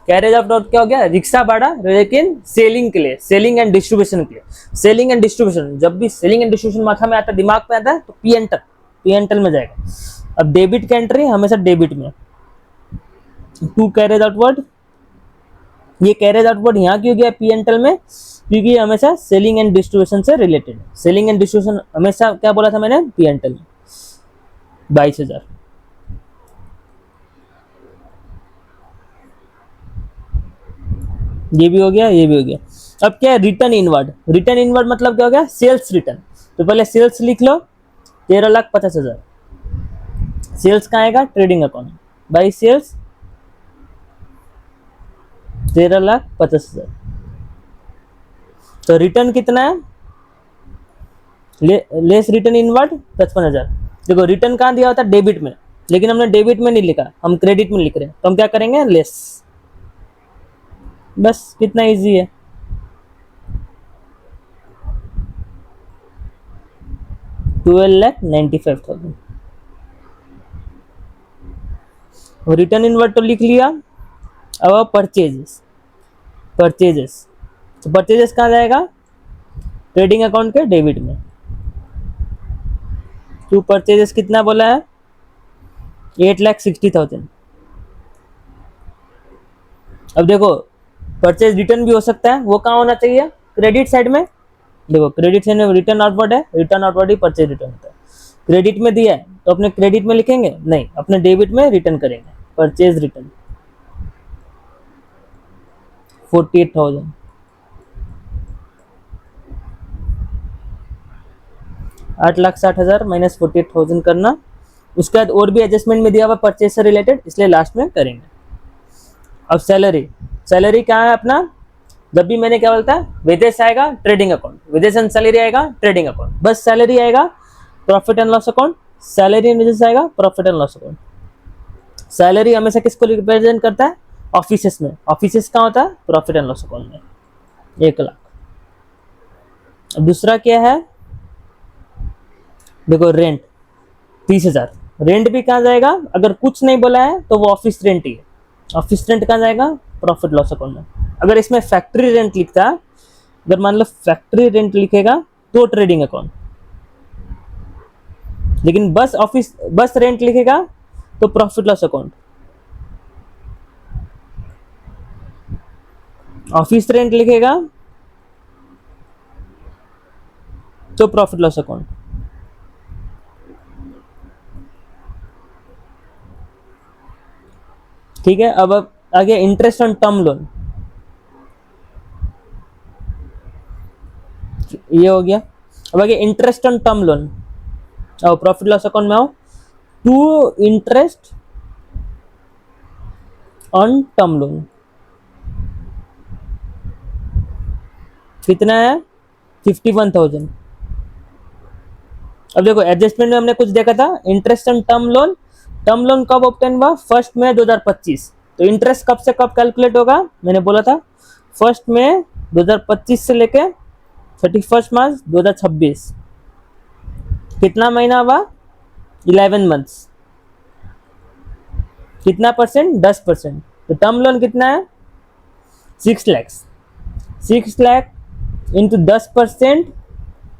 कैरेज आउट क्या हो गया, रिक्शा भाड़ा, लेकिन सेलिंग के लिए, सेलिंग एंड डिस्ट्रीब्यूशन के लिए। सेलिंग एंड डिस्ट्रीब्यूशन, जब भी सेलिंग एंड डिस्ट्रीब्यूशन माथा में आता है, दिमाग में आता है, तो पी एंटल में जाएगा। अब डेबिट का एंट्री हमेशा डेबिट में, टू कैरेज आउटवर्ड, ये कैरेज आउटवर्ड यहाँ क्यों गया पी एंटल में, क्योंकि ये हमेशा सेलिंग एंड डिस्ट्रीब्यूशन से रिलेटेड है। सेलिंग एंड डिस्ट्रीब्यूशन हमेशा क्या बोला था मैंने, पी एंटल में 22,000। ये भी हो गया, ये भी हो गया। अब क्या है, रिटर्न इनवर्ड। रिटर्न इनवर्ड मतलब क्या हो गया, सेल्स रिटर्न। तो पहले सेल्स लिख लो, 13,50,000। सेल्स कहाँ आएगा, ट्रेडिंग अकाउंट, बाई सेल्स 13,50,000। तो रिटर्न कितना है, लेस रिटर्न इनवर्ड 55,000। देखो रिटर्न कहाँ दिया होता है, डेबिट में, लेकिन हमने डेबिट में नहीं लिखा, हम क्रेडिट में लिख रहे हैं, तो हम क्या करेंगे, लेस। बस कितना इजी है। $12,95,000। रिटर्न इनवर्ड तो लिख लिया। अब परचेजेस, परचेजेस, तो परचेजेस कहाँ जाएगा, ट्रेडिंग अकाउंट के डेबिट में। टू परचेजेस कितना बोला है, 8,60,000। अब देखो परचेज रिटर्न भी हो सकता है, वो कहाँ होना चाहिए, क्रेडिट साइड में। देखो क्रेडिट साइड में रिटर्न आउटवर्ड है, रिटर्न आउटवर्ड ही परचेज रिटर्न होता है। क्रेडिट में दिया है तो अपने क्रेडिट में लिखेंगे, नहीं अपने डेबिट में रिटर्न करेंगे, परचेज रिटर्न 48,000। 8,60,000 माइनस 48,000 करना। उसके बाद और भी एडजस्टमेंट में दिया हुआ परचेज से रिलेटेड, इसलिए लास्ट में करेंगे। अब सैलरी, सैलरी क्या है अपना, जब भी मैंने क्या बोलता है, वेजेस आएगा trading account, wages and salary आएगा ट्रेडिंग अकाउंट, बस सैलरी आएगा profit and loss account, salary and wages आएगा profit and loss account. Salary हमेशा किसको रिप्रेजेंट करता है, ऑफिसेस में, ऑफिसेस कहाँ होता है, प्रॉफिट एंड लॉस अकाउंट में, 1,00,000। अब दूसरा क्या है, देखो रेंट 30,000। रेंट भी कहाँ जाएगा, अगर कुछ नहीं बोला है तो वो ऑफिस रेंट ही है। ऑफिस रेंट कहाँ जाएगा, प्रॉफिट लॉस अकाउंट में। अगर इसमें फैक्ट्री रेंट लिखता, अगर मान लो फैक्ट्री रेंट लिखेगा तो ट्रेडिंग अकाउंट, लेकिन बस ऑफिस बस रेंट लिखेगा तो profit loss account. Office rent लिखेगा तो प्रॉफिट लॉस अकाउंट। ठीक है। अब आगे इंटरेस्ट ऑन टर्म लोन, ये हो गया। अब आगे इंटरेस्ट ऑन टर्म लोन, आओ प्रॉफिट लॉस अकाउंट में आओ, to interest on term loan कितना है, 51,000। अब देखो एडजस्टमेंट में हमने कुछ देखा था, interest on term loan, term loan कब ऑब्टेन हुआ, 1 मई 2025। तो इंटरेस्ट कब से कब कैलकुलेट होगा, मैंने बोला था 1 मई 2025 से लेके 31 मार्च 2026। कितना महीना हुआ, 11 मंथ्स। कितना परसेंट, 10%। तो टर्म लोन कितना है, 6 लाख। 6 लाख इंटू 10%,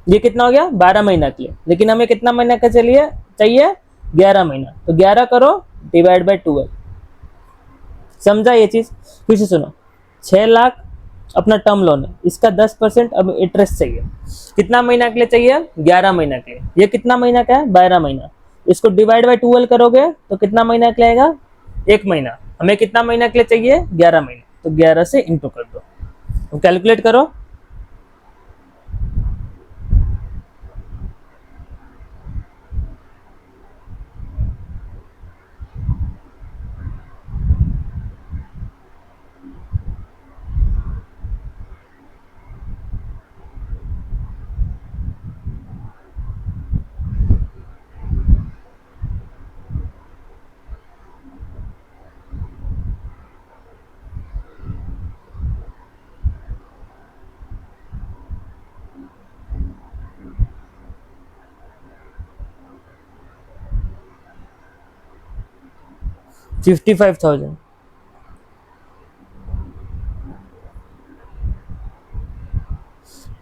ये कितना हो गया, 12 महीना के लिए। लेकिन हमें कितना महीना का चाहिए 11 महीना, तो 11 करो डिवाइड बाय 12। समझा ये चीज, फिर से सुनो। 6 लाख अपना टर्म लोन है, इसका 10% अब इंटरेस्ट चाहिए, कितना महीना के लिए चाहिए, 11 महीना के लिए। ये कितना महीना का है, 12 महीना। इसको डिवाइड बाय 12 करोगे तो कितना महीना के लिए आएगा, 1 महीना। हमें कितना महीना के लिए चाहिए, 11 महीने, तो 11 से इंटू कर दो, तो कैलकुलेट करो। $55,000।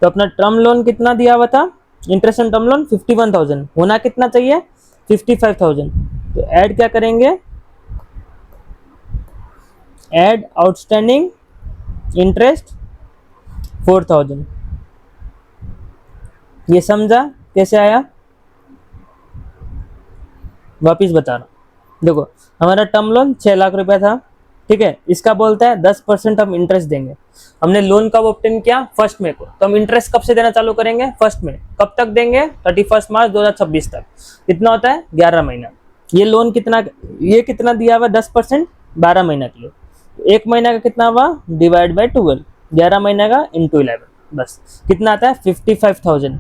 तो अपना टर्म लोन कितना दिया हुआ था, इंटरेस्ट ऑन टर्म लोन 51,000, होना कितना चाहिए 55,000। तो ऐड क्या करेंगे, ऐड आउटस्टैंडिंग इंटरेस्ट 4,000। ये समझा कैसे आया, वापिस बता रहा हूँ। देखो हमारा टर्म लोन 6 लाख रुपया था, ठीक है, इसका बोलता है 10% हम इंटरेस्ट देंगे। हमने लोन कब ऑब्टेन किया, 1 मई को, तो हम इंटरेस्ट कब से देना चालू करेंगे, 1 मई। कब तक देंगे, 31 मार्च 2026 तक। कितना होता है 11 महीना। ये लोन कितना, ये कितना दिया हुआ 10%, 12 महीना के लिए। 1 महीना का कितना हुआ, डिवाइड बाई 12, 11 महीने का इंटू 11, बस कितना आता है 55,000।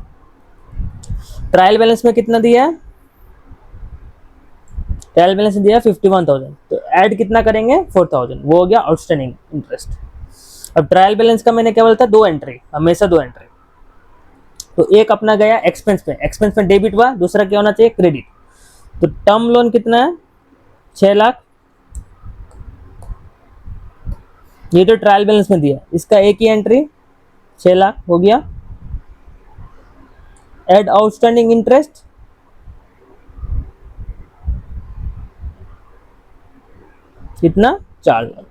ट्रायल बैलेंस में कितना दिया है, ट्रायल बैलेंस दिया 51,000, तो ऐड कितना करेंगे 4,000, वो हो गया आउटस्टैंडिंग इंटरेस्ट। अब ट्रायल बैलेंस का मैंने क्या बोला था, 2 एंट्री, हमेशा 2 एंट्री। तो एक अपना गया एक्सपेंस में, एक्सपेंस में डेबिट हुआ, दूसरा क्या होना चाहिए क्रेडिट। तो टर्म लोन कितना है 6 लाख, ये तो ट्रायल बैलेंस में दिया, इसका एक ही एंट्री 6 लाख हो गया। ऐड आउटस्टैंडिंग इंटरेस्ट कितना 4 लाख,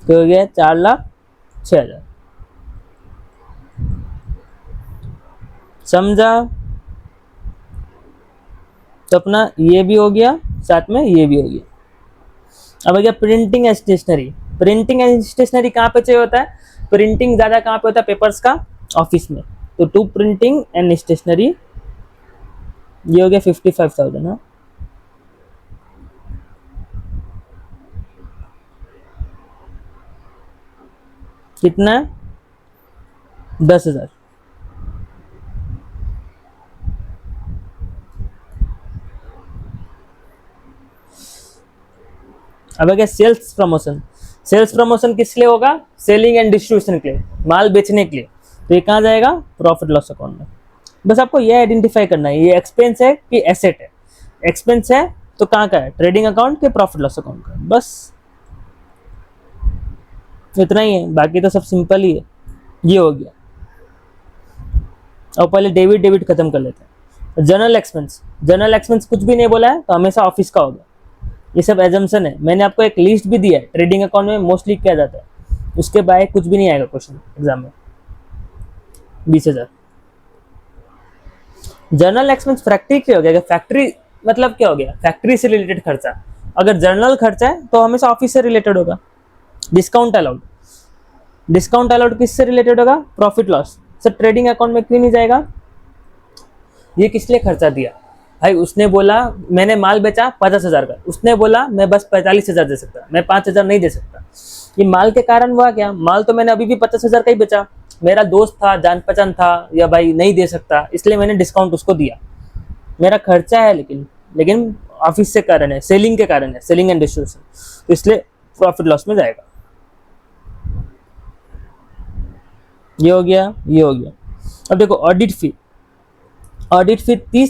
तो हो गया 4,06,000। समझा, तो अपना ये भी हो गया, साथ में ये भी हो गया। अब आ गया printing and stationery. Printing and stationery कहाँ पे चाहिए होता है, प्रिंटिंग ज्यादा कहाँ पे होता है, पेपर्स का ऑफिस में। तो टू प्रिंटिंग एंड स्टेशनरी, ये हो गया 55,000। हाँ, कितना है 10,000। अब आ गया सेल्स प्रमोशन। सेल्स प्रमोशन किस लिए होगा, सेलिंग एंड डिस्ट्रीब्यूशन के लिए, माल बेचने के लिए। तो ये कहाँ जाएगा, प्रॉफिट लॉस अकाउंट में। बस आपको ये आइडेंटिफाई करना है, ये एक्सपेंस है कि एसेट है। एक्सपेंस है तो कहाँ का है, ट्रेडिंग अकाउंट के प्रॉफिट लॉस अकाउंट का, बस इतना ही है, बाकी तो सब सिंपल ही है। ये हो गया। और पहले डेबिट डेबिट खत्म कर लेते हैं। जनरल एक्सपेंस, जनरल एक्सपेंस कुछ भी नहीं बोला है तो हमेशा ऑफिस का होगा, ये सब एजम्पशन है। मैंने आपको एक लिस्ट भी दिया है, ट्रेडिंग अकाउंट में मोस्टली किया जाता है, उसके बाय कुछ भी नहीं आएगा क्वेश्चन एग्जाम में। 20,000 जनरल एक्सपेंस फैक्ट्री क्या हो गया, फैक्ट्री मतलब क्या हो गया, फैक्ट्री से रिलेटेड खर्चा। अगर जनरल खर्चा है तो हमेशा ऑफिस से रिलेटेड होगा। डिस्काउंट अलाउड, डिस्काउंट अलाउड किससे रिलेटेड होगा, profit loss. Sir trading account में क्यों नहीं जाएगा, ये किस लिए खर्चा दिया भाई, उसने बोला मैंने माल बेचा 50,000 का, उसने बोला मैं बस 45,000 दे सकता, मैं 5,000 नहीं दे सकता। ये माल के कारण हुआ क्या, माल तो मैंने अभी भी 50,000 का ही बेचा, मेरा दोस्त था, जान पहचान था, या भाई नहीं दे सकता इसलिए मैंने डिस्काउंट उसको दिया। मेरा खर्चा है लेकिन ऑफिस से कारण है, सेलिंग के कारण है, सेलिंग एंड डिस्ट्रीब्यूशन, तो इसलिए प्रॉफिट लॉस में जाएगा। ये हो गया, ये हो गया। अब देखो ऑडिट फी, ऑडिट फी 30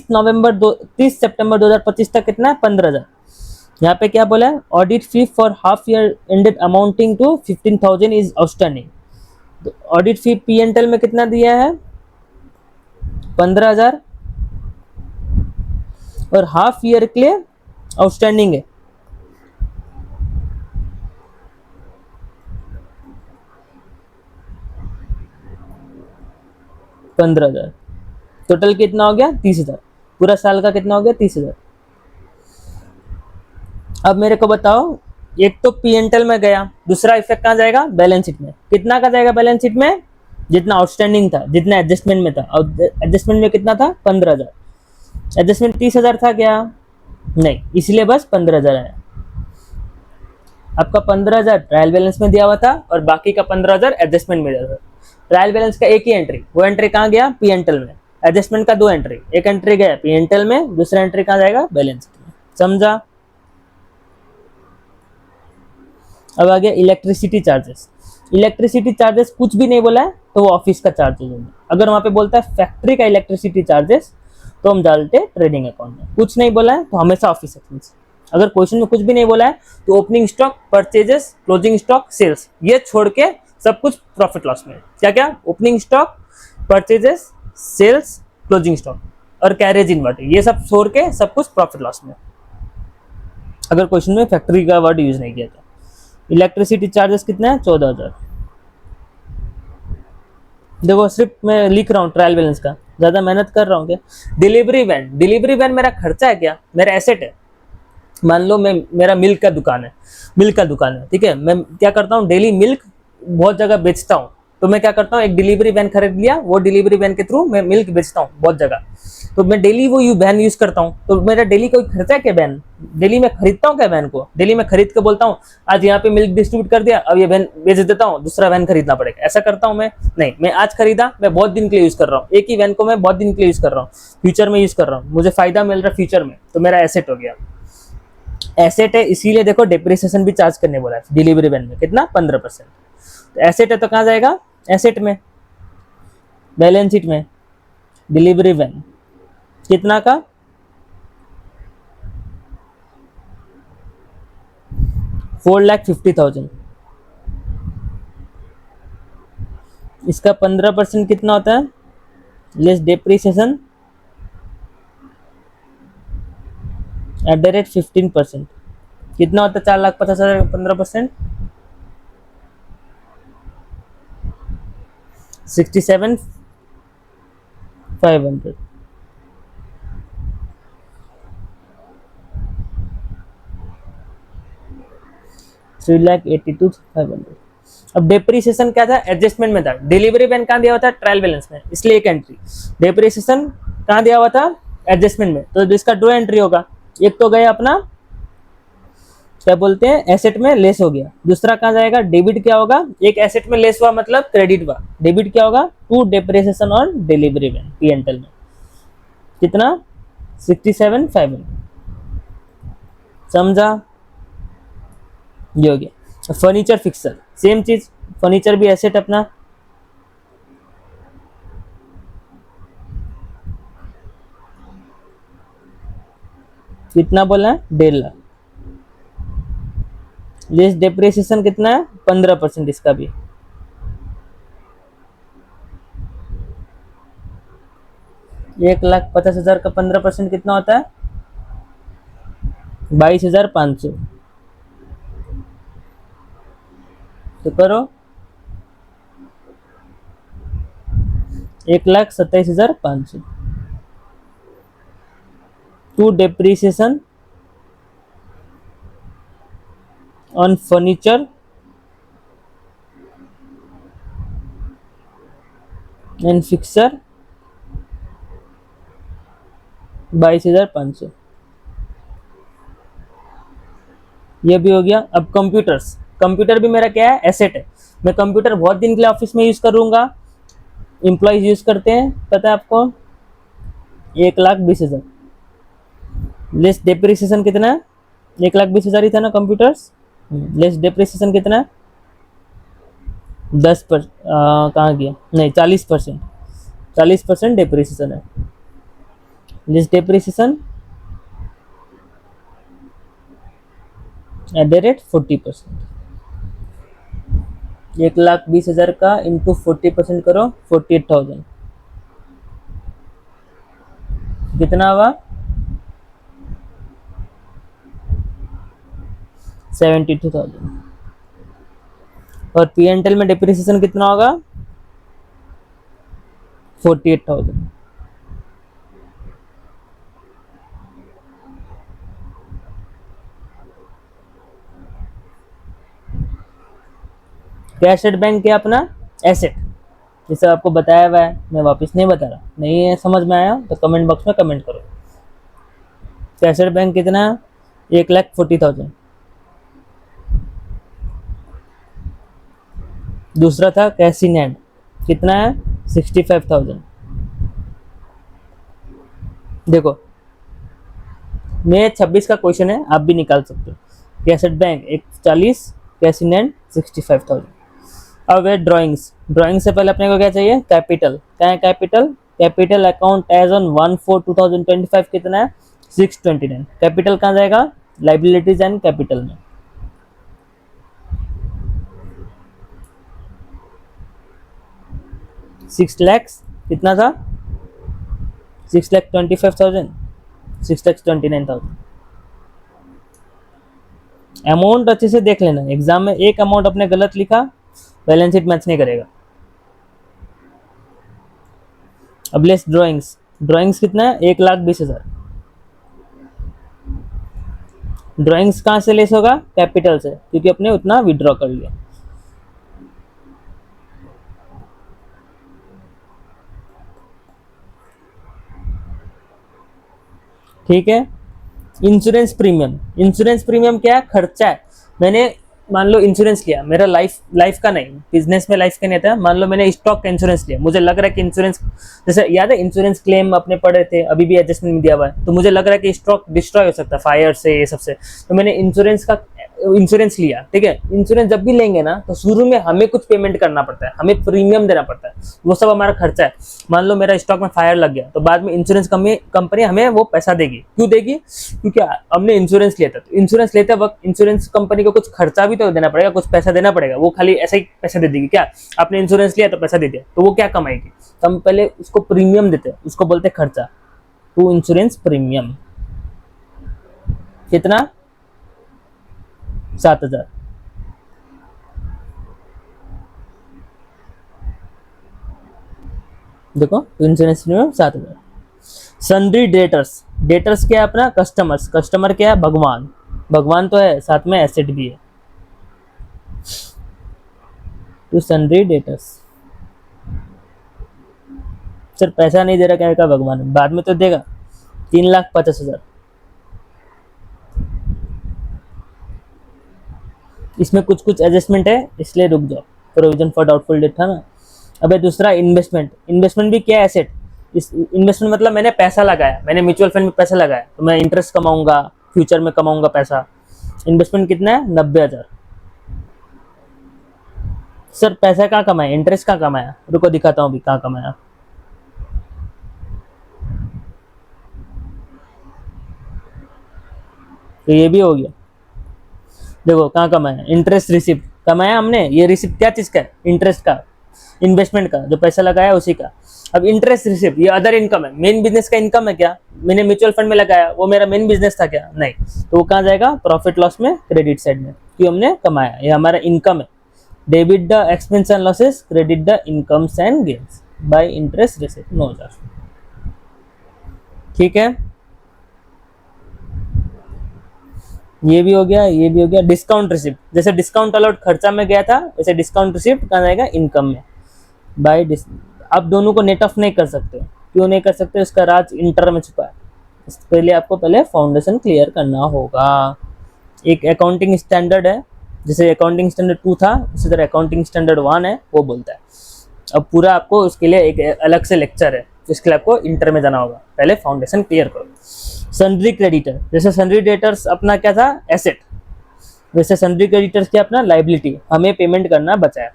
सितंबर 2025 तक कितना है 15,000। यहाँ पे क्या बोला है, audit fee for half year ended amounting to 15,000 is outstanding. तो audit fee P and L में कितना दिया है 15,000, और हाफ ईयर के लिए आउटस्टैंडिंग है 15,000। टोटल कितना हो गया 30,000, पूरा साल का कितना हो गया 30,000। अब मेरे को बताओ, एक तो पी एंड एल में गया, दूसरा इफेक्ट कहाँ जाएगा, बैलेंस शीट में। कितना का जाएगा बैलेंस शीट में, जितना आउटस्टैंडिंग था, जितना एडजस्टमेंट में था, और एडजस्टमेंट में कितना था 15,000। एडजस्टमेंट 30,000 था क्या, नहीं, इसलिए बस 15,000 आया। आपका 15,000 ट्रायल बैलेंस में दिया हुआ था और बाकी का 15,000 एडजस्टमेंट में दिया था। ट्रायल बैलेंस का एक ही एंट्री, वो एंट्री कहाँ गया पी एंड एल में। एडजस्टमेंट का 2 एंट्री, एक एंट्री गया पी एंड एल में, दूसरा एंट्री कहाँ जाएगा बैलेंस शीट में। समझा। अब आ गया इलेक्ट्रिसिटी चार्जेस। इलेक्ट्रिसिटी चार्जेस कुछ भी नहीं बोला है तो वो ऑफिस का चार्जेस होंगे। अगर वहाँ पे बोलता है फैक्ट्री का इलेक्ट्रिसिटी चार्जेस तो हम डालते हैं ट्रेडिंग अकाउंट में। कुछ नहीं बोला है तो हमेशा ऑफिस एक्सपेंस। अगर क्वेश्चन में कुछ भी नहीं बोला है तो opening stock, purchases, closing stock, sales, ये छोड़ के सब कुछ प्रॉफिट लॉस में। क्या क्या? Opening stock, purchases, sales, closing stock और कैरेज इन्वर्टेड, ये सब छोड़ के सब कुछ प्रॉफिट लॉस में, अगर क्वेश्चन में फैक्ट्री का वर्ड यूज नहीं किया था। इलेक्ट्रिसिटी चार्जेस कितना है? 14,000। देखो सिर्फ मैं लिख रहा हूँ ट्रायल बैलेंस का, ज्यादा मेहनत कर रहा हूँ क्या? डिलीवरी वैन मेरा खर्चा है क्या? मेरा एसेट है। मान लो मेरा मिल्क का दुकान है, ठीक है, मैं क्या करता हूँ, डेली मिल्क बहुत जगह बेचता हूँ, तो मैं क्या करता हूँ, एक डिलीवरी वैन खरीद लिया, वो डिलीवरी वैन के थ्रू मैं मिल्क बेचता हूँ बहुत जगह, तो मैं डेली वो वैन यूज करता हूँ, तो मेरा डेली कोई खर्चा है क्या? वैन डेली मैं खरीदता हूँ क्या? वैन को डेली मैं खरीद के बोलता हूँ आज यहाँ पे मिल्क डिस्ट्रीब्यूट कर दिया, अब ये वैन बेच देता हूँ, दूसरा वैन खरीदना पड़ेगा, ऐसा करता हूँ मैं? नहीं, मैं आज खरीदा, मैं बहुत दिन के लिए यूज कर रहा हूँ, एक ही वैन को मैं बहुत दिन के लिए यूज कर रहा हूँ, फ्यूचर में यूज कर रहा हूँ, मुझे फायदा मिल रहा है फ्यूचर में, तो मेरा एसेट हो गया। एसेट है, इसीलिए देखो डेप्रिसिएशन भी चार्ज करने बोला है डिलीवरी वैन में, कितना? 15%। तो एसेट है तो कहाँ जाएगा? एसेट में, बैलेंस शीट में। डिलीवरी वैन कितना का? 4,50,000। इसका 15% कितना होता है? Less depreciation eight the rate 15%, कितना होता है? 4,50,000 का 15%, 67,500। 3,82,500। अब डेप्रिसिएशन क्या था? एडजस्टमेंट में था। डिलीवरी वैन कहाँ दिया हुआ था? ट्रायल बैलेंस में, इसलिए एक एंट्री। डेप्रिसिएशन कहाँ दिया हुआ था? एडजस्टमेंट में, तो इसका 2 एंट्री होगा। एक तो गया अपना क्या बोलते हैं, एसेट में लेस हो गया, दूसरा कहाँ जाएगा? डेबिट। क्या होगा? एक एसेट में लेस हुआ मतलब क्रेडिट हुआ, डेबिट क्या होगा? To depreciation on delivery van, P&L में कितना? 67,500। समझा? ये हो गया। फर्नीचर फिक्सर सेम चीज, फर्नीचर भी एसेट अपना, कितना बोला है? 1.5 लाख। लेस डेप्रिसिएशन कितना है? 15% इसका भी। $1,50,000 का 15% कितना होता है? 22,500। तो करो, 1,27,500 to depreciation on furniture and fixer 22,500। ये भी हो गया। अब कंप्यूटर भी मेरा क्या है? एसेट है। मैं कंप्यूटर बहुत दिन के लिए ऑफिस में यूज करूंगा, एम्प्लॉयज यूज करते हैं, पता है आपको? 1,20,000। लेस डेप्रिसिएशन कितना है? 1,20,000 ही था ना कंप्यूटर्स। लेस डेप्रिसिएशन कितना है? 10%। कहाँ गया? नहीं, 40%। 40% डेप्रिसिएशन है। Less depreciation eight the rate 40%। 1,20,000 का इंटू 40% करो, 48,000 कितना हुआ? 72,000। और P&L में डिप्रिसिएशन कितना होगा? 48,000। कैशेड बैंक क्या अपना? एसेट। जैसे आपको बताया हुआ है, मैं वापस नहीं बता रहा, नहीं है समझ में आया तो कमेंट बॉक्स में कमेंट करो। कैशेड बैंक कितना? 1,40,000। दूसरा था कैसीनैंड, कितना है? 65,000। देखो मैं 26 का क्वेश्चन है, आप भी निकाल सकते हो। Cassette bank 140, कैसीनैंड 65,000। अब है ड्राइंग से पहले अपने को क्या चाहिए? कैपिटल। क्या है capital? Capital account as on 1/4/2025 कितना है? 629। कैपिटल कहाँ जाएगा? लाइबिलिटीज एंड कैपिटल में। 6 लाख कितना था, 6,25,000, 6,29,000। अमाउंट अच्छे से देख लेना, एग्जाम में एक अमाउंट अपने गलत लिखा, बैलेंस शीट मैच नहीं करेगा। अब लेस ड्राइंग्स, ड्राइंग्स कितना है, 1,20,000। ड्राइंग्स कहाँ से लेस होगा, कैपिटल से, क्योंकि अपने उतना विड्रॉ कर लिया। ठीक है। इंश्योरेंस प्रीमियम, इंश्योरेंस प्रीमियम क्या है, खर्चा है। मैंने मान लो इंश्योरेंस लिया, मेरा लाइफ लाइफ का नहीं, बिजनेस में लाइफ का नहीं था, मान लो मैंने स्टॉक का इंश्योरेंस लिया, मुझे लग रहा है कि इंश्योरेंस, जैसे याद है इंश्योरेंस क्लेम अपने पढ़े थे, अभी भी एडजस्टमेंट में दिया हुआ है, तो मुझे लग रहा है कि स्टॉक डिस्ट्रॉय हो सकता है फायर से, ये सबसे, तो मैंने इंश्योरेंस का इंश्योरेंस लिया। ठीक है, इंश्योरेंस जब भी लेंगे ना, तो शुरू में हमें कुछ पेमेंट करना पड़ता है, हमें प्रीमियम देना पड़ता है, वो सब हमारा खर्चा है। मान लो मेरा स्टॉक में फायर लग गया, तो बाद में इंश्योरेंस कंपनी हमें वो पैसा देगी। क्यों देगी, क्योंकि हमने इंश्योरेंस लिया था। तो इंश्योरेंस लेते वक्त इंश्योरेंस कंपनी को कुछ खर्चा भी तो देना पड़ेगा, कुछ पैसा देना पड़ेगा। वो खाली ऐसा ही पैसा दे देगी क्या, आपने इंश्योरेंस लिया तो पैसा दे दिया, तो वो क्या कमाएगी। तो हम पहले उसको प्रीमियम देते हैं, उसको बोलते हैं खर्चा, टू इंश्योरेंस प्रीमियम। कितना, 7,000। देखो तो insurance premium 7,000। Sundry debtors, debtors क्या है अपना, कस्टमर्स, कस्टमर क्या है, भगवान, भगवान तो है, साथ में एसेट भी है, तो सन्ड्री डेटर्स। सर पैसा नहीं दे रहा, क्या का भगवान, बाद में तो देगा। 3,50,000। इसमें कुछ कुछ एडजस्टमेंट है, इसलिए रुक जाओ, प्रोविजन फॉर डाउटफुल डेट था ना। अब दूसरा इन्वेस्टमेंट, इन्वेस्टमेंट भी क्या है, एसेट। इस इन्वेस्टमेंट मतलब मैंने पैसा लगाया, मैंने म्यूचुअल फंड में पैसा लगाया, तो मैं इंटरेस्ट कमाऊंगा, फ्यूचर में कमाऊंगा पैसा। इन्वेस्टमेंट कितना है, 90,000। सर पैसा कहाँ कमाया, इंटरेस्ट कहाँ कमाया, रुको दिखाता हूँ अभी कहाँ कमाया। तो ये भी हो गया, देखो कहाँ कमाया, इंटरेस्ट रिसिप्ट कमाया हमने। ये रिसिप्ट क्या चीज का है, इंटरेस्ट का, इन्वेस्टमेंट का, जो पैसा लगाया उसी का। अब इंटरेस्ट रिसिप्ट ये अदर इनकम है, मेन बिजनेस का इनकम है क्या, मैंने म्यूचुअल फंड में लगाया, वो मेरा मेन बिजनेस था क्या, नहीं, तो वो कहाँ जाएगा, प्रॉफिट लॉस में, क्रेडिट साइड में, क्योंकि हमने कमाया, ये हमारा इनकम है। Debit the expense and losses, credit the incomes and gains bye interest receipt, 9,000। ठीक है, ये भी हो गया, ये भी हो गया। डिस्काउंट रिसिप्ट, जैसे डिस्काउंट अलाउड खर्चा में गया था, वैसे डिस्काउंट रिसिप्ट कहाँ जाएगा, इनकम में, बाय। आप दोनों को नेट ऑफ नहीं कर सकते, क्यों नहीं कर सकते, उसका राज इंटर में छुपा है। इसके लिए आपको पहले फाउंडेशन क्लियर करना होगा। एक अकाउंटिंग स्टैंडर्ड है, जैसे अकाउंटिंग स्टैंडर्ड 2 था, उसी तरह अकाउंटिंग स्टैंडर्ड 1 है, वो बोलता है। अब पूरा आपको उसके लिए एक अलग से लेक्चर है, जिसके लिए आपको इंटर में जाना होगा, पहले फाउंडेशन क्लियर करो। सन्ड्री क्रेडिटर, जैसे सन्ड्री डेटर्स अपना क्या था, एसेट, वैसे सन्ड्री क्रेडिटर्स क्या अपना लाइबिलिटी, हमें पेमेंट करना बचा है।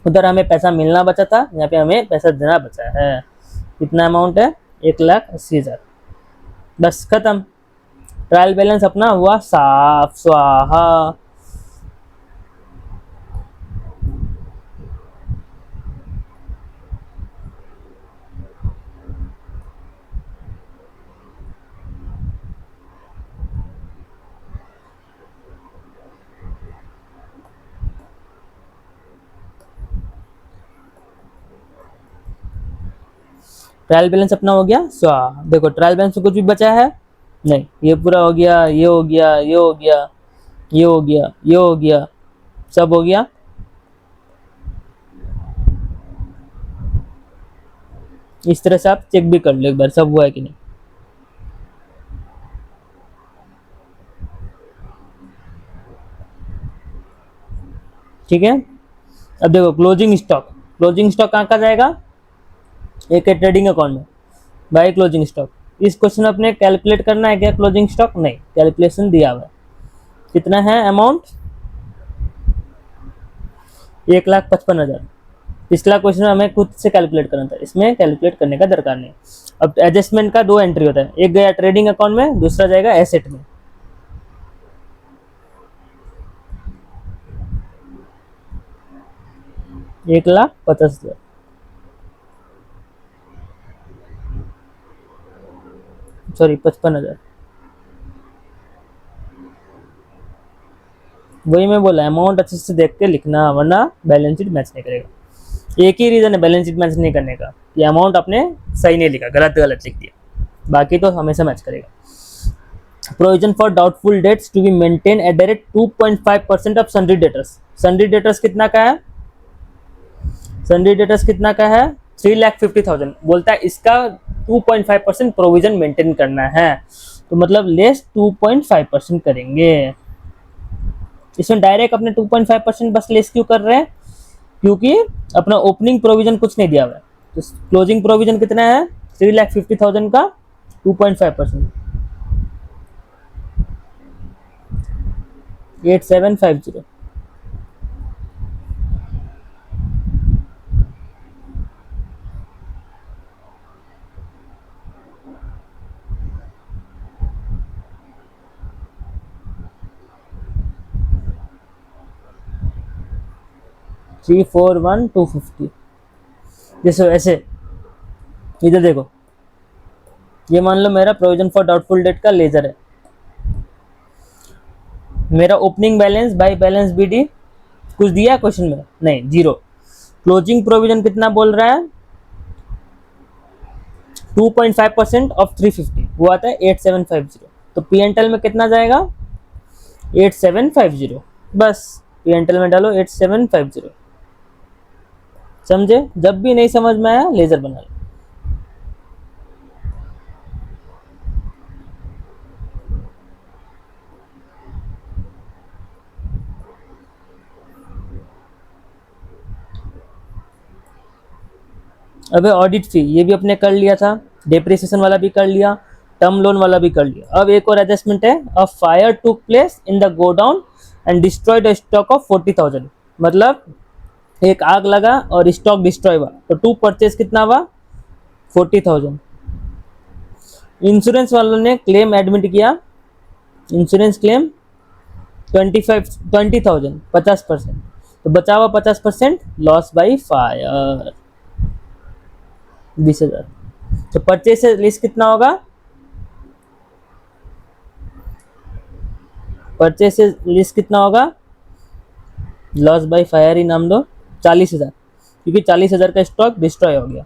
उधर हमें पैसा मिलना बचा था, यहाँ पे हमें पैसा देना बचा है। कितना अमाउंट है, 1,80,000। बस खत्म, ट्रायल बैलेंस अपना हुआ साफ स्वाहा। ट्रायल बैलेंस अपना हो गया स्वाहा। देखो ट्रायल बैलेंस में कुछ भी बचा है नहीं, ये पूरा हो गया, ये हो गया, ये हो गया, ये हो गया, ये हो गया, सब हो गया। इस तरह से आप चेक भी कर लो एक बार, सब हुआ है कि नहीं। ठीक है, अब देखो क्लोजिंग स्टॉक, क्लोजिंग स्टॉक कहाँ का जाएगा, एक है ट्रेडिंग अकाउंट में, बाय क्लोजिंग स्टॉक। इस क्वेश्चन अपने कैलकुलेट करना है क्या, क्लोजिंग स्टॉक नहीं, कैलकुलेशन दिया हुआ है। कितना है अमाउंट, 1,55,000। पिछला क्वेश्चन हमें खुद से कैलकुलेट करना था, इसमें कैलकुलेट करने का दरकार नहीं। अब एडजस्टमेंट का 2 एंट्री होता है, एक गया ट्रेडिंग अकाउंट में, दूसरा जाएगा एसेट में। एक 1,50,000। सॉरी 55,000, वही मैं बोला अमाउंट अच्छे से देख के लिखना वरना बैलेंस शीट मैच नहीं करेगा। एक ही रीज़न है बैलेंस शीट मैच नहीं करने का, ये अमाउंट आपने सही नहीं लिखा, गलत गलत लिख दिया, बाकी तो हमेशा मैच करेगा। Provision for doubtful debts to be maintain at the rate 2.5% of sundry debtors. Sundry debtors कितना का है? सन्ड्री डेटर्स कितना का है? 3,50,000। बोलता है इसका 2.5% प्रोविजन मेंटेन करना है, तो मतलब लेस 2.5% करेंगे। इसमें डायरेक्ट अपने 2.5% बस लेस क्यों कर रहे हैं? क्योंकि अपना ओपनिंग प्रोविजन कुछ नहीं दिया हुआ है, तो क्लोजिंग प्रोविजन कितना है? 3,50,000 का 2.5%, 8750। Three four one 250। जैसे ऐसे इधर देखो, ये मान लो मेरा प्रोविजन फॉर डाउटफुल डेट का लेजर है, मेरा opening balance by balance BD कुछ दिया क्वेश्चन में? नहीं, जीरो। क्लोजिंग प्रोविजन कितना बोल रहा है? 2.5% ऑफ 350, वो आता है 8750। तो पी एन टेल में कितना जाएगा? 8750। बस पी एन टेल में डालो 8750। समझे? जब भी नहीं समझ में आया लेजर बना लो। अबे ऑडिट फी ये भी अपने कर लिया था, डेप्रिसिएशन वाला भी कर लिया, टर्म लोन वाला भी कर लिया। अब एक और एडजस्टमेंट है, a fire took place in the godown and destroyed a stock of 40,000। मतलब एक आग लगा और स्टॉक डिस्ट्रॉय हुआ, तो टू परचेज कितना हुआ? 40,000। इंश्योरेंस वालों ने क्लेम एडमिट किया, इंश्योरेंस क्लेम 20,000, 50%, तो बचा हुआ 50% लॉस बाई फायर 20,000। तो परचेज से लिस्ट कितना होगा? परचेज से लिस्ट कितना होगा? लॉस बाई फायर ही नाम दो, 40,000, क्योंकि 40,000 का स्टॉक डिस्ट्रॉय हो गया।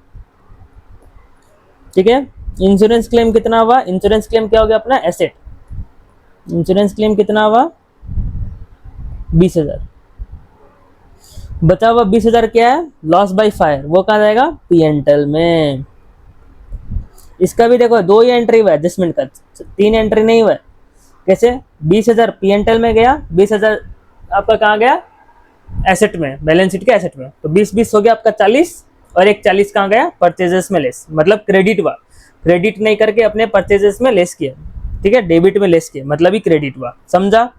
ठीक है। इंश्योरेंस क्लेम कितना हुआ? इंश्योरेंस क्लेम क्या हो गया अपना? एसेट। इंश्योरेंस क्लेम कितना हुआ? 20,000। बचा हुआ 20,000 क्या है? लॉस बाई फायर, वो कहाँ जाएगा? पी एन टेल में। इसका भी देखो दो ही एंट्री हुआ है एडजस्टमेंट का, 3 एंट्री नहीं हुआ है। कैसे? 20,000 पी एन टेल में गया, 20,000 आपका कहाँ गया? एसेट में, बैलेंस शीट के एसेट में। तो 20-20 हो गया आपका 40, और एक 40 कहाँ गया? परचेजेस में लेस, मतलब क्रेडिट हुआ। क्रेडिट नहीं करके अपने परचेजेस में लेस किया, ठीक है, डेबिट में लेस किया, मतलब ही क्रेडिट हुआ। समझा?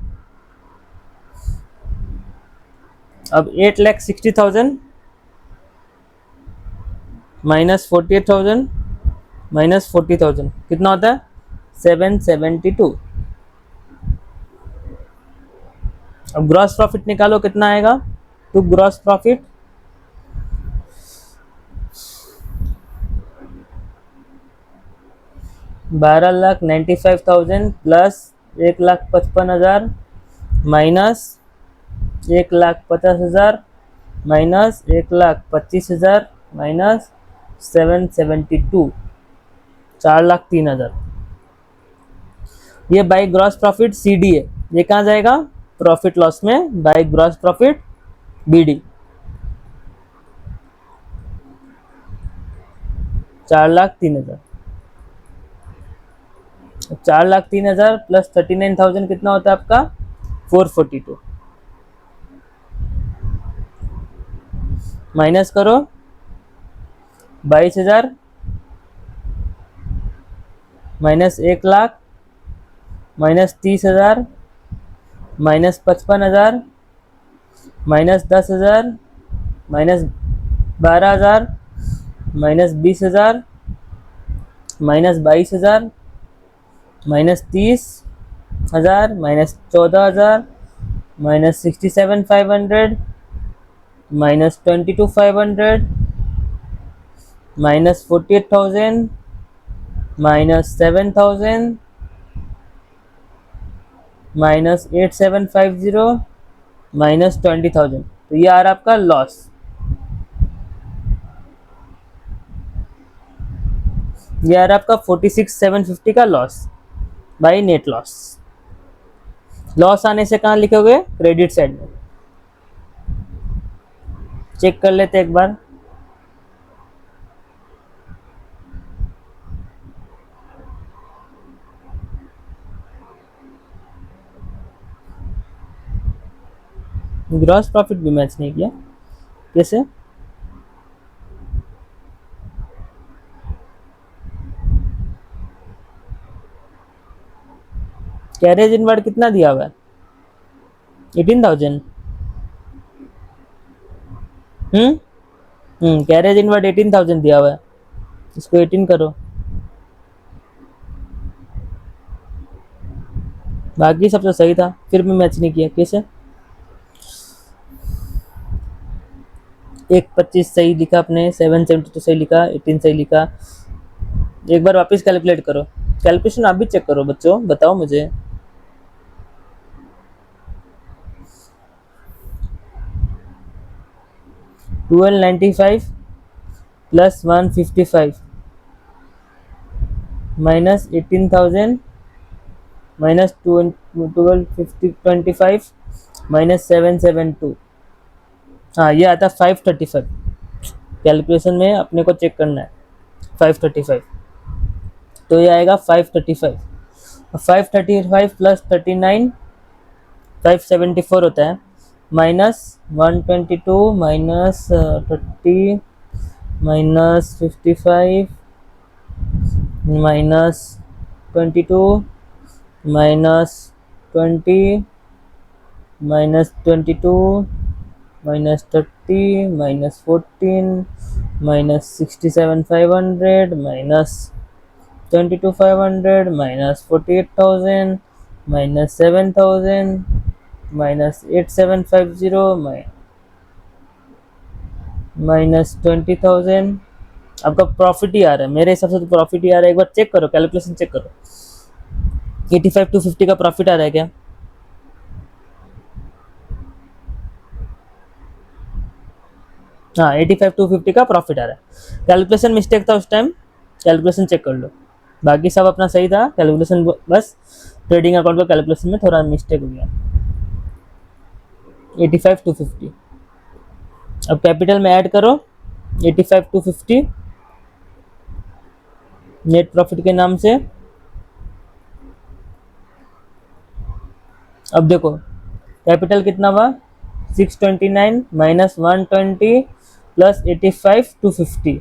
अब 8,60,000 माइनस 48,000 माइनस 40,000 कितना होता है? 772। अब ग्रॉस प्रॉफिट निकालो, कितना आएगा? तो gross profit 12,95,000 plus 1,55,000 minus 1,50,000 minus 1,25,000 minus 772, 4,03,000। ये by gross profit C D है, ये कहाँ जाएगा? प्रॉफिट लॉस में by gross profit B D. 4,03,000, 4,03,000 plus 39,000 कितना होता है आपका? 442। माइनस करो 22,000 minus 1,00,000 minus 30,000 minus 55,000 minus 10,000 minus 12,000 minus 20,000 minus 22,000 minus 30,000 minus 14,000 minus 67,500 minus 22,500 minus 48,000 -7,000 -8,750 -20,000, तो ये आ रहा आपका लॉस। ये आ रहा आपका 46,750 का loss by net loss. Loss आने से कहाँ लिखोगे? क्रेडिट साइड में। चेक कर लेते एक बार। ग्रॉस प्रॉफिट भी मैच नहीं किया, कैसे? कैरेज इनवर्ड कितना दिया हुआ है? 18,000। कैरेज इनवर्ड 18,000 दिया हुआ है, इसको 18 करो, बाकी सब तो सही था, फिर भी मैच नहीं किया, कैसे? 125 सही लिखा आपने, 772 सही लिखा, 18 सही लिखा। एक बार वापस कैलकुलेट करो, कैलकुलेशन आप भी चेक करो बच्चों, बताओ मुझे। $1295 प्लस 155 माइनस 18,000 माइनस 1225 माइनस 772, हाँ ये आता है 535। कैलकुलेशन में अपने को चेक करना है 535, तो ये आएगा 535। 535 प्लस 39 574 होता है, minus 122 minus 30 minus 55 minus 22 minus 20 minus 22 minus 30 minus 14 minus 67,500 minus 22,500 minus 48,000 minus 7,000 minus 8,750 minus 20,000। आपका प्रॉफिट ही आ रहा है, मेरे हिसाब से तो प्रॉफिट ही आ रहा है। एक बार चेक करो, कैलकुलेशन चेक करो, 85,250 का प्रॉफिट आ रहा है क्या? हाँ 85,250 का प्रॉफिट आ रहा है। कैलकुलेशन मिस्टेक था उस टाइम, कैलकुलेशन चेक कर लो, बाकी सब अपना सही था, कैलकुलेशन बस ट्रेडिंग अकाउंट का कैलकुलेशन में थोड़ा मिस्टेक हो गया। 85,250 अब कैपिटल में ऐड करो 85,250 नेट प्रॉफिट के नाम से। अब देखो कैपिटल कितना हुआ, 629 माइनस 120 प्लस 85,250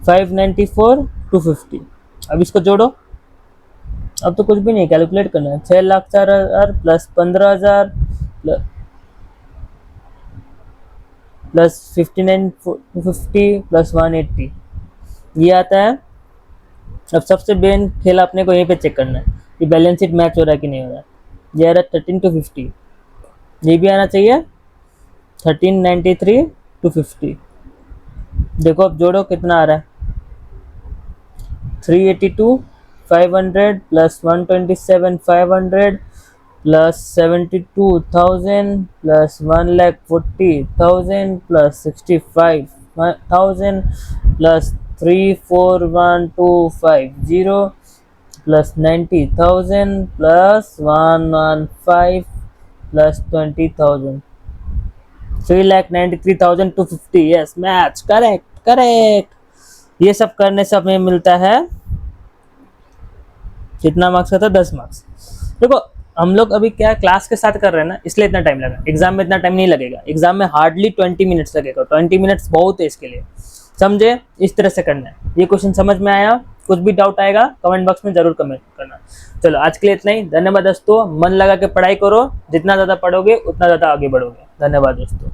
594,250। अब इसको जोड़ो, अब तो कुछ भी नहीं कैलकुलेट करना है, 6,04,000 प्लस 15,000 प्लस 59,250 प्लस 180, ये आता है। अब सबसे मेन खेल अपने को यहीं पे चेक करना है कि बैलेंस शीट मैच हो रहा है कि नहीं हो रहा है। ये आ रहा है 13,250, ये भी आना चाहिए 1393,250। देखो अब जोड़ो कितना आ रहा है, 382,500 plus 127,500 plus 72,000 plus 1,40,000 plus 65,000 plus 341,250 plus 90,000 plus 115 plus 20,000, 3,93,250। Yes match, correct correct. ये सब करने से हमें मिलता है कितना मार्क्स का था, 10 मार्क्स। देखो हम लोग अभी क्या क्लास के साथ कर रहे हैं ना, इसलिए इतना टाइम लगा, एग्जाम में इतना टाइम नहीं लगेगा। एग्जाम में हार्डली 20 मिनट्स लगेगा, 20 मिनट्स बहुत है इसके लिए, समझे? इस तरह से करना है। ये क्वेश्चन समझ में आया? कुछ भी डाउट आएगा कमेंट बॉक्स में जरूर कमेंट करना। चलो आज के लिए इतना ही, धन्यवाद दोस्तों। मन लगा के पढ़ाई करो, जितना ज़्यादा पढ़ोगे उतना ज़्यादा आगे बढ़ोगे। धन्यवाद दोस्तों।